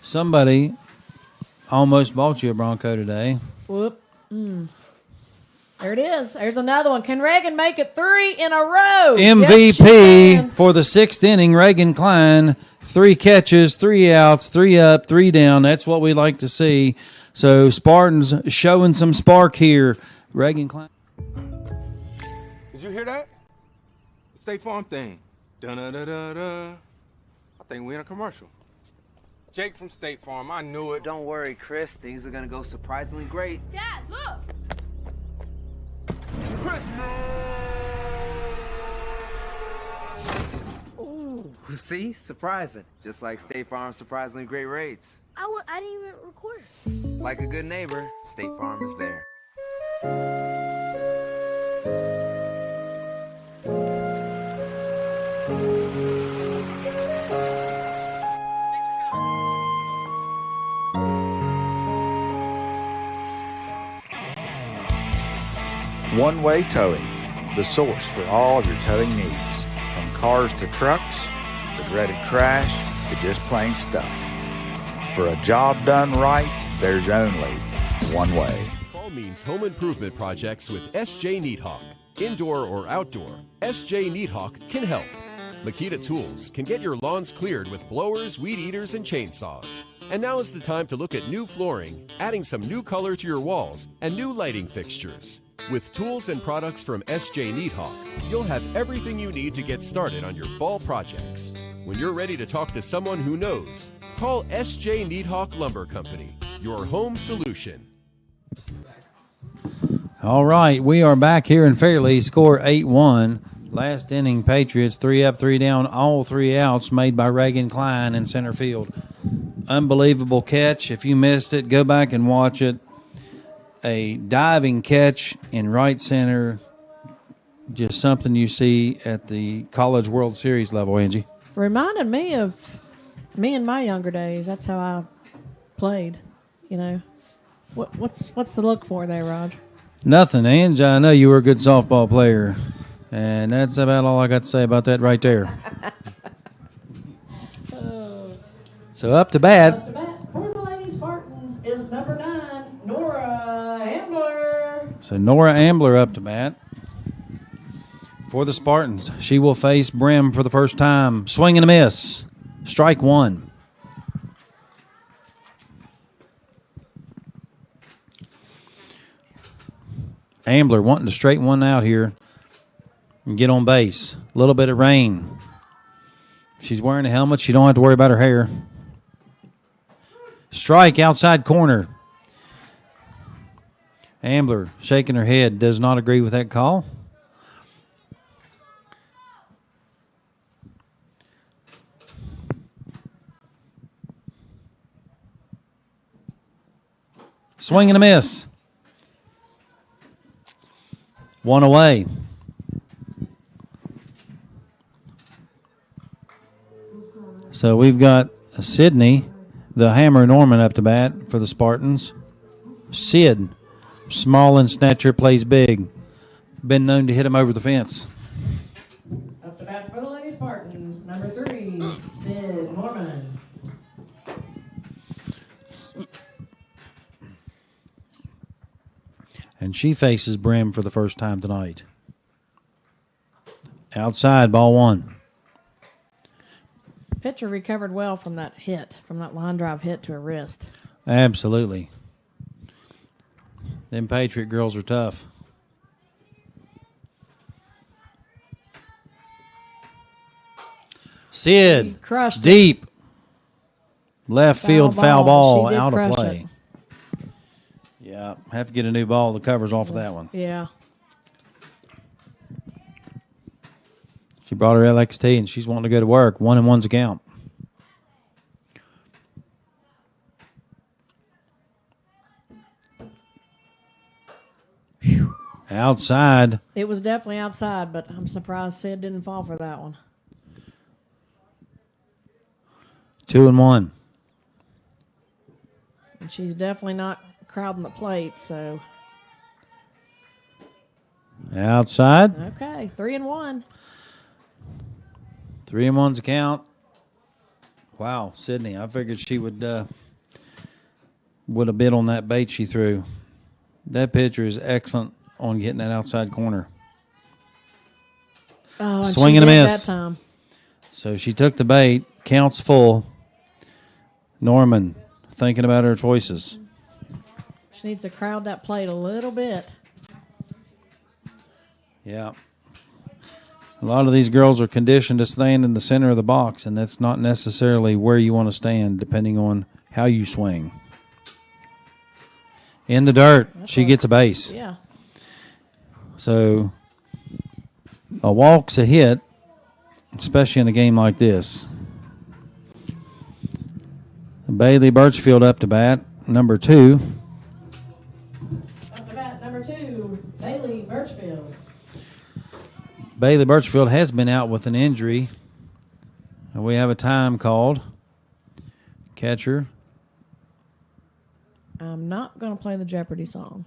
somebody almost bought you a Bronco today. Whoop. There it is. There's another one. Can Reagan make it 3 in a row? Yes, she MVP can. for the 6th inning, Reagan Klein. 3 catches, 3 outs, 3 up, 3 down. That's what we like to see. So Spartans showing some spark here. Reagan Klein. Did you hear that? The State Farm thing. Dun-da-da-da-da. I think we're in a commercial. Jake from State Farm, I knew it. Don't worry, Chris. Things are gonna go surprisingly great. Dad, look! Ooh, see? Surprising. Just like State Farm's surprisingly great rates. I didn't even record. Like a good neighbor, State Farm is there. One-way towing, the source for all of your towing needs. From cars to trucks, the dreaded crash, to just plain stuff. For a job done right, there's only one way. Fall means home improvement projects with S.J. Neathawk. Indoor or outdoor, S.J. Neathawk can help. Makita Tools can get your lawns cleared with blowers, weed eaters, and chainsaws. And now is the time to look at new flooring, adding some new color to your walls, and new lighting fixtures. With tools and products from S.J. Neathawk, you'll have everything you need to get started on your fall projects. When you're ready to talk to someone who knows, call S.J. Neathawk Lumber Company, your home solution. All right, we are back here in Fairleigh. Score 8-1. Last inning, Patriots 3 up, 3 down, all 3 outs made by Reagan Klein in center field. Unbelievable catch. If you missed it, go back and watch it. A diving catch in right center. Just something you see at the College World Series level, Angie. Reminded me of me in my younger days. That's how I played. You know, what's to look for there, Roger? Nothing, Angie. I know you were a good softball player. And that's about all I got to say about that right there. So up to bat. Up to bat for the Lady Spartans is number 9, Nora Ambler. So Nora Ambler up to bat for the Spartans. She will face Brim for the first time. Swing and a miss. Strike 1. Ambler wanting to straighten one out here and get on base. A little bit of rain. If she's wearing a helmet, she don't have to worry about her hair. Strike outside corner. Ambler shaking her head, does not agree with that call. Swing and a miss. One away. So we've got Sydney, the Hammer Norman, up to bat for the Spartans. Sid, small in stature, plays big. Been known to hit him over the fence. Up to bat for the Lady Spartans, number 3, Sid Norman. And she faces Brim for the first time tonight. Outside, ball 1. Pitcher recovered well from that hit, from that line drive hit to her wrist. Absolutely. Them Patriot girls are tough. Sid, crushed deep. Left field, foul ball, out of crush play. Yeah, have to get a new ball. The cover's off of that one. Yeah. She brought her LXT, and she's wanting to go to work. 1-1's a count. Outside. It was definitely outside, but I'm surprised Sid didn't fall for that one. 2-1. And she's definitely not crowding the plate, so. Outside. Okay, 3-1. 3-1's a count. Wow, Sydney. I figured she would have bid on that bait she threw. That pitcher is excellent on getting that outside corner. Oh, and swing she and a did miss. That time. So she took the bait. Counts full. Norman thinking about her choices. She needs to crowd that plate a little bit. Yeah. A lot of these girls are conditioned to stand in the center of the box, and that's not necessarily where you want to stand, depending on how you swing. In the dirt, she gets a base. Yeah. So a walk's a hit, especially in a game like this. Bailey Birchfield up to bat, number 2. Up to bat, number 2, Bailey Birchfield. Bailey Birchfield has been out with an injury. And we have a time called. Catcher. I'm not going to play the Jeopardy song.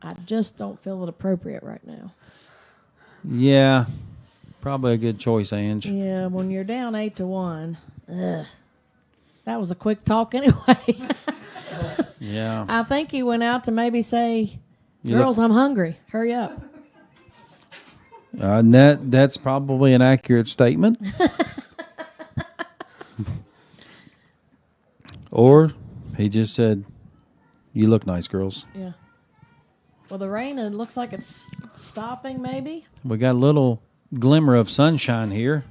I just don't feel it appropriate right now. Yeah, probably a good choice, Ange. Yeah, when you're down 8-1, that was a quick talk anyway. Yeah. I think he went out to maybe say, girls, I'm hungry. Hurry up. That's probably an accurate statement. Or he just said, you look nice, girls. Yeah. Well, the rain, it looks like it's stopping maybe. We got a little glimmer of sunshine here.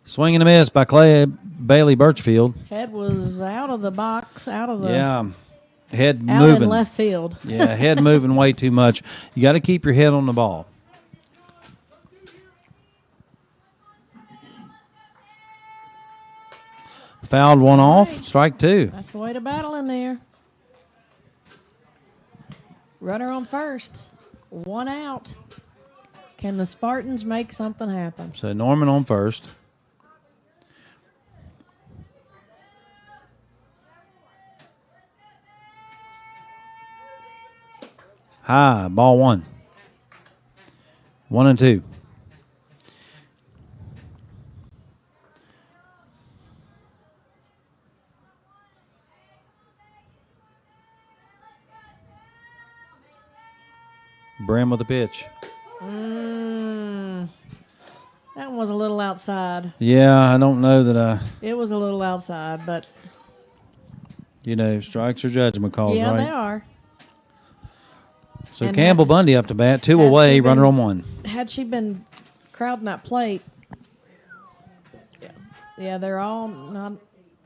Swing and a miss by Bailey Birchfield. Head was out of the box, out of the... Yeah. Head out moving. in left field. Yeah, head moving way too much. You got to keep your head on the ball. Fouled one off. Strike 2. That's the way to battle in there. Runner on first. 1 out. Can the Spartans make something happen? So Norman on first. High, ball 1. 1-2. Brim with the pitch. That one was a little outside. Yeah, I don't know that It was a little outside, but... strikes are judgment calls, yeah, right? they are. So And Campbell Bundy up to bat, 2 away, runner on 1. Had she been crowding that plate, yeah, they're all not,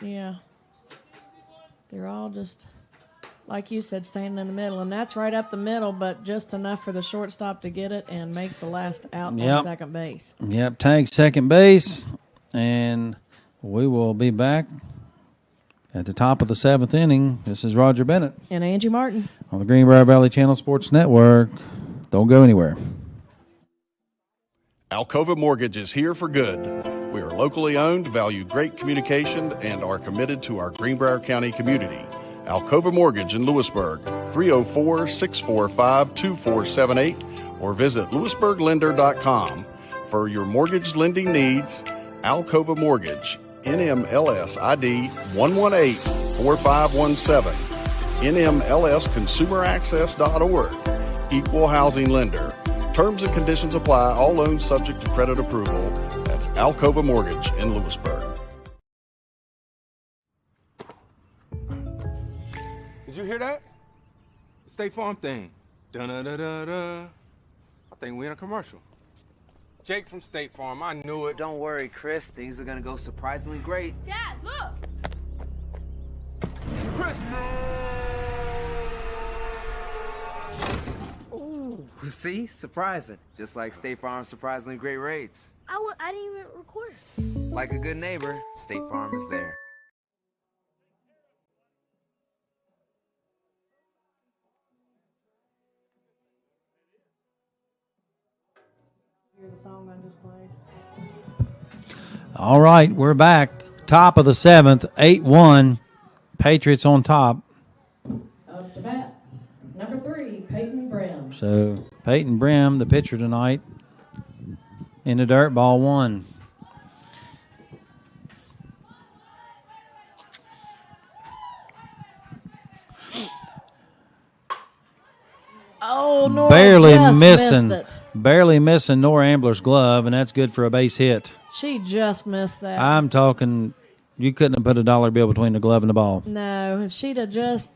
yeah. They're all just, like you said, standing in the middle. And that's right up the middle, but just enough for the shortstop to get it and make the last out on second base. Yep, tag second base, and we will be back At the top of the 7th inning, this is Roger Bennett. And Angie Martin. On the Greenbrier Valley Channel Sports Network. Don't go anywhere. Alcova Mortgage is here for good. We are locally owned, value great communication, and are committed to our Greenbrier County community. Alcova Mortgage in Lewisburg, 304-645-2478, or visit lewisburglender.com. For your mortgage lending needs, Alcova Mortgage, NMLS ID 118-4517, NMLSconsumeraccess.org, Equal Housing Lender. Terms and conditions apply. All loans subject to credit approval. That's Alcova Mortgage in Lewisburg. Did you hear that? The State Farm thing. Dun-da-da-da-da. I think we're in a commercial. Jake from State Farm, I knew it. Don't worry, Chris. Things are gonna go surprisingly great. Dad, look! Chris! Ooh, see? Surprising. Just like State Farm's surprisingly great rates. I didn't even record. Like a good neighbor, State Farm is there. Hear the song I just played? All right, we're back. Top of the 7th, 8-1. Patriots on top. Up to bat. Number 3, Peyton Brim. So Peyton Brim, the pitcher tonight, in the dirt, ball 1. Oh, Nora Barely just missing, missed it. barely missing Nora Ambler's glove, and that's good for a base hit. She just missed that. I'm talking, you couldn't have put a dollar bill between the glove and the ball. No, if she'd have just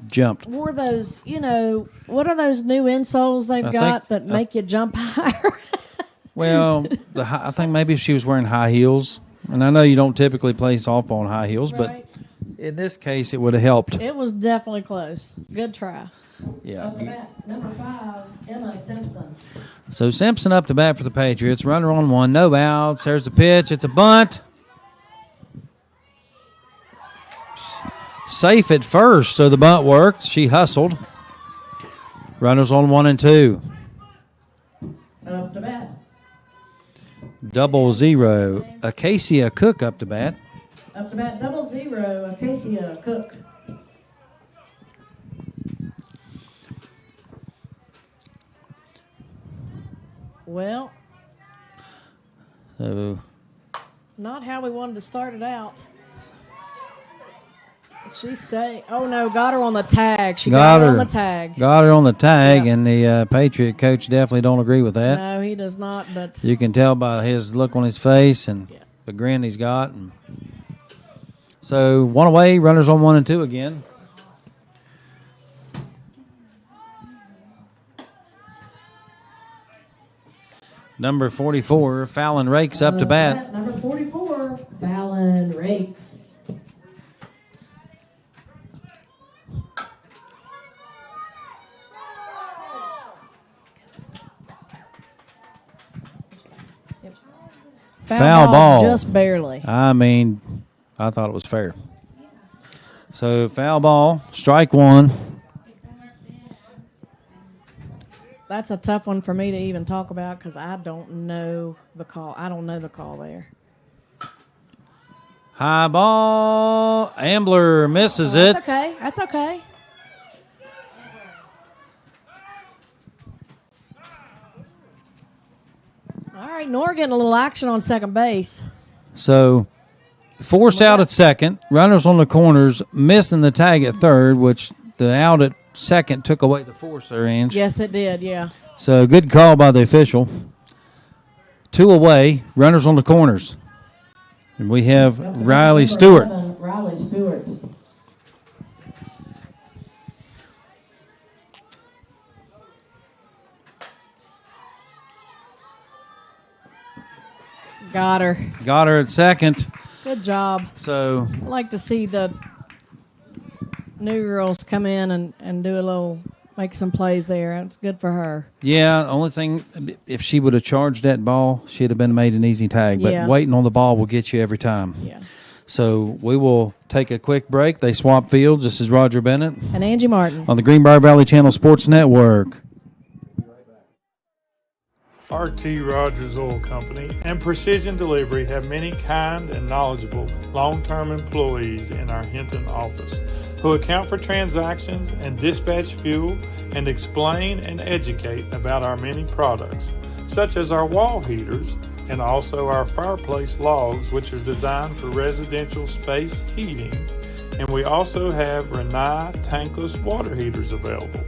Jumped. wore those, what are those new insoles they've got that make you jump higher? Well, I think maybe if she was wearing high heels, and I know you don't typically play softball in high heels, Right. but in this case it would have helped. It was definitely close. Good try. Yeah. Up to bat, number 5, Emma Simpson. So Simpson up to bat for the Patriots. Runner on 1, no outs. There's the pitch. It's a bunt. Safe at first, so the bunt worked. She hustled. Runners on 1 and 2. Up to bat. 0-0. Acacia Cook up to bat. Up to bat, 0-0, Acacia Cook. Well, So not how we wanted to start it out. She's saying, oh no, got her on the tag. She got her on the tag. Got her on the tag, Yep. and the Patriot coach definitely don't agree with that. No, he does not, but You can tell by his look on his face and the grin he's got. And so 1 away, runners on 1 and 2 again. Number 44, Fallon Rakes up to bat. Number 44, Fallon Rakes. Foul ball. Just barely. I mean, I thought it was fair. So foul ball, strike 1. That's a tough one for me to even talk about because I don't know the call. I don't know the call there. High ball. Ambler misses it. That's okay. That's okay. All right, Nora getting a little action on second base. So force out at second. Runners on the corners, missing the tag at third, which the out at second took away the force there, Ange. Yes, it did, yeah. So good call by the official. 2 away, runners on the corners. And we have Riley Stewart. Riley Stewart. Got her. Got her at second. Good job. So I like to see the new girls come in and do a little, make some plays there. It's good for her. yeah, only thing, if she would have charged that ball, she'd have been made an easy tag. But Yeah. waiting on the ball will get you every time. Yeah. So we will take a quick break. They swap fields. This is Roger Bennett And Angie Martin on the Greenbrier Valley Channel Sports Network. R.T. Rogers Oil Company and Precision Delivery have many kind and knowledgeable long-term employees in our Hinton office who account for transactions and dispatch fuel and explain and educate about our many products, such as our wall heaters and also our fireplace logs, which are designed for residential space heating. And we also have Renai tankless water heaters available.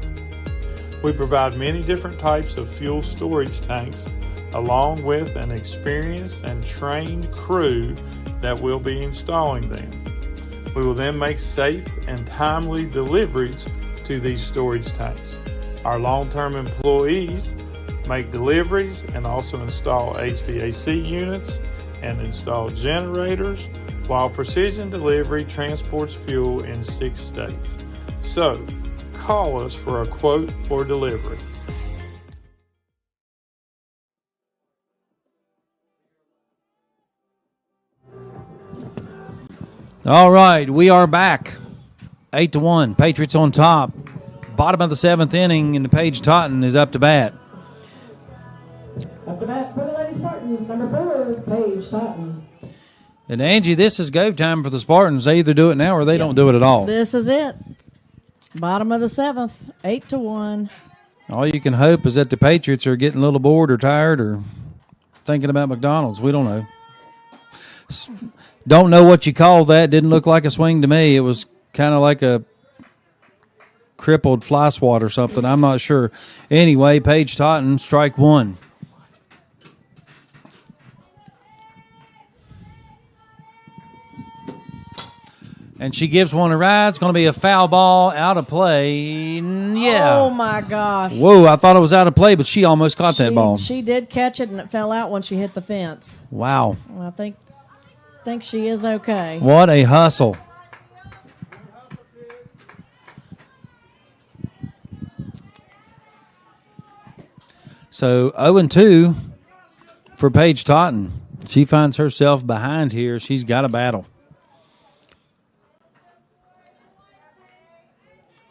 We provide many different types of fuel storage tanks along with an experienced and trained crew that will be installing them. We will then make safe and timely deliveries to these storage tanks. Our long-term employees make deliveries and also install HVAC units and install generators, while Precision Delivery transports fuel in 6 states. So, call us for a quote or delivery. All right, we are back. 8-1. Patriots on top. Bottom of the 7th inning, and the Paige Totten is up to bat. Up to bat for the Lady Spartans, number 4, Paige Totten. And Angie, this is go time for the Spartans. They either do it now or they don't do it at all. This is it. Bottom of the 7th, 8-1. All you can hope is that the Patriots are getting a little bored or tired or thinking about McDonald's. We don't know. Don't know what you call that. Didn't look like a swing to me. It was kind of like a crippled fly swat or something. I'm not sure. Anyway, Paige Totten, strike 1. And she gives one a ride. It's going to be a foul ball out of play. Yeah. Oh, my gosh. Whoa, I thought it was out of play, but she almost caught that ball. She did catch it, and it fell out when she hit the fence. Wow. Well, I think she is okay. What a hustle. So 0-2 for Paige Totten. She finds herself behind here. She's got a battle.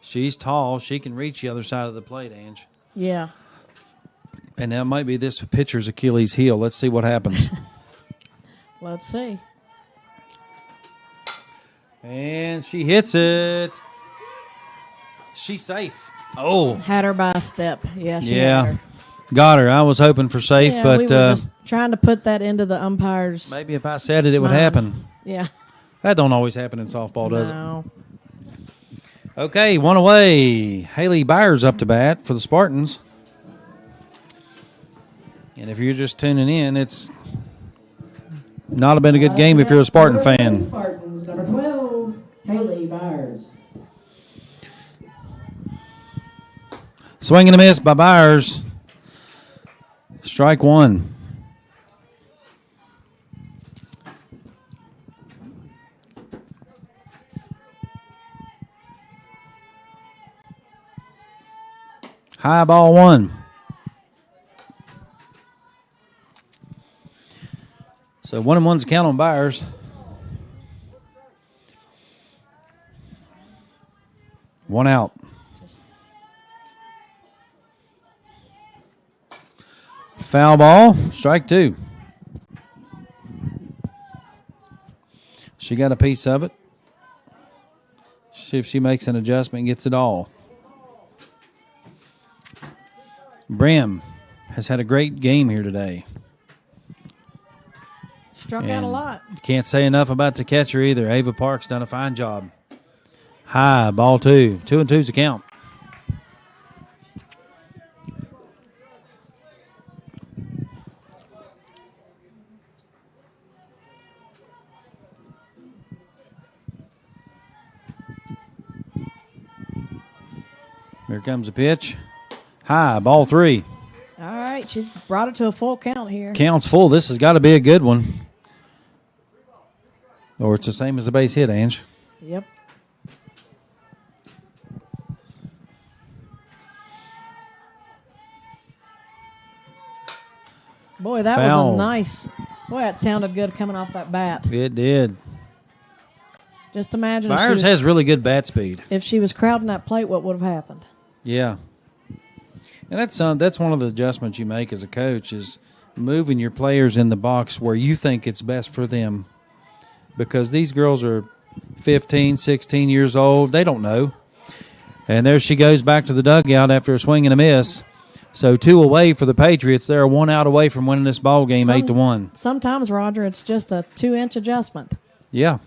She's tall. She can reach the other side of the plate, Ange. Yeah. And that might be this pitcher's Achilles heel. Let's see what happens. Let's see. And she hits it. She's safe. Oh. Had her by a step. Yeah, she had her. Got her. I was hoping for safe, yeah, but we were just trying to put that into the umpire's maybe if I said it, it would happen. Yeah. That don't always happen in softball, does No. it? Okay, one away. Haley Byers up to bat for the Spartans. And if you're just tuning in, it's not been a good game if you're a Spartan fan. Spartans, number 12, Haley Byers. Swing and a miss by Byers. Strike 1. High ball 1. So 1-1's the count on Byers. One out. Foul ball, strike 2. She got a piece of it. See if she makes an adjustment and gets it all. Brim has had a great game here today. Struck out a lot. Can't say enough about the catcher either. Ava Park's done a fine job. High, ball 2. 2-2's the count. Here comes the pitch. High, ball 3. All right, she's brought it to a full count here. Count's full. This has got to be a good one. Or it's the same as the base hit, Ange. Yep. Boy, that Foul. was a nice. Boy, that sounded good coming off that bat. It did. Just imagine Byers has really good bat speed. If she was crowding that plate, what would have happened? Yeah. And that's one of the adjustments you make as a coach is moving your players in the box where you think it's best for them. Because these girls are 15, 16 years old. They don't know. And there she goes back to the dugout after a swing and a miss. So 2 away for the Patriots. They're 1 out away from winning this ball game 8-1. Sometimes, Roger, it's just a 2-inch adjustment. Yeah,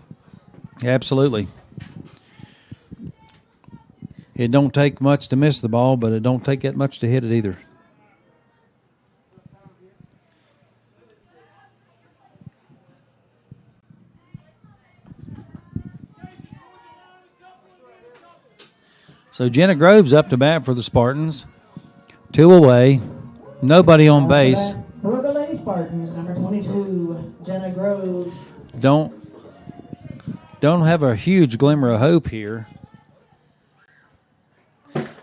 absolutely. It don't take much to miss the ball, but it don't take that much to hit it either. So Jenna Groves up to bat for the Spartans. 2 away. Nobody on base. For the Lady Spartans, number 22, Jenna Groves. Don't have a huge glimmer of hope here.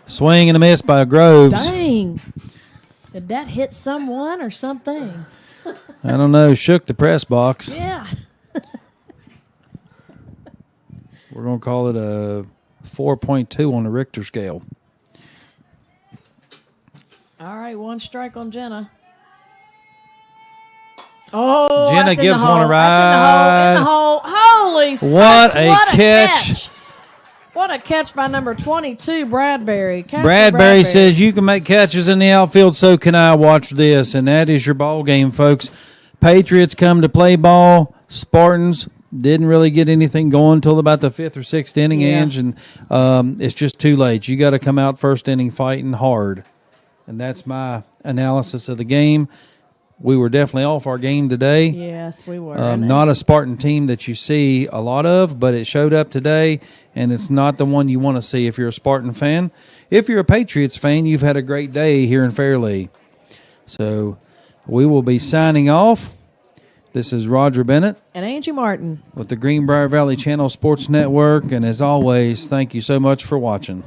Swing and a miss by Groves. Dang. Did that hit someone or something? I don't know. Shook the press box. Yeah. We're going to call it a 4.2 on the Richter scale. All right, 1 strike on Jenna. Oh, Jenna gives one a ride. ride. In the hole. Holy smokes. What a catch. What a catch by number 22, Bradbury. Bradbury says you can make catches in the outfield, so can I. Watch this. And that is your ball game, folks. Patriots come to play ball. Spartans didn't really get anything going until about the 5th or 6th inning, Ange, and it's just too late. You got to come out first inning fighting hard. And that's my analysis of the game. We were definitely off our game today. Yes, we were. Not a Spartan team that you see a lot of, but it showed up today, and it's not the one you want to see if you're a Spartan fan. If you're a Patriots fan, you've had a great day here in Fairleigh. So we will be signing off. This is Roger Bennett. And Angie Martin. With the Greenbrier Valley Channel Sports Network. And as always, thank you so much for watching.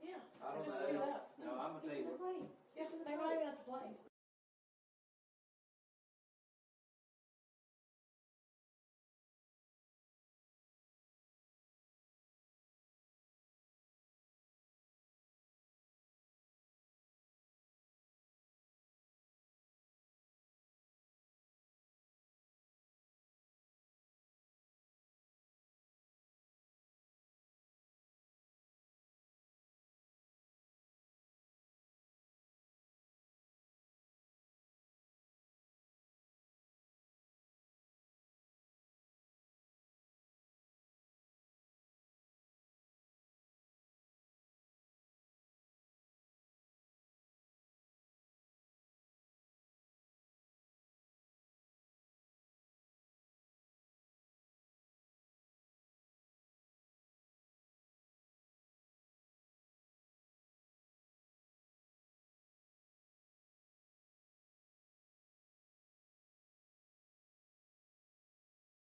Yeah. No, I'm going to tell you. Yeah, they might even have to play.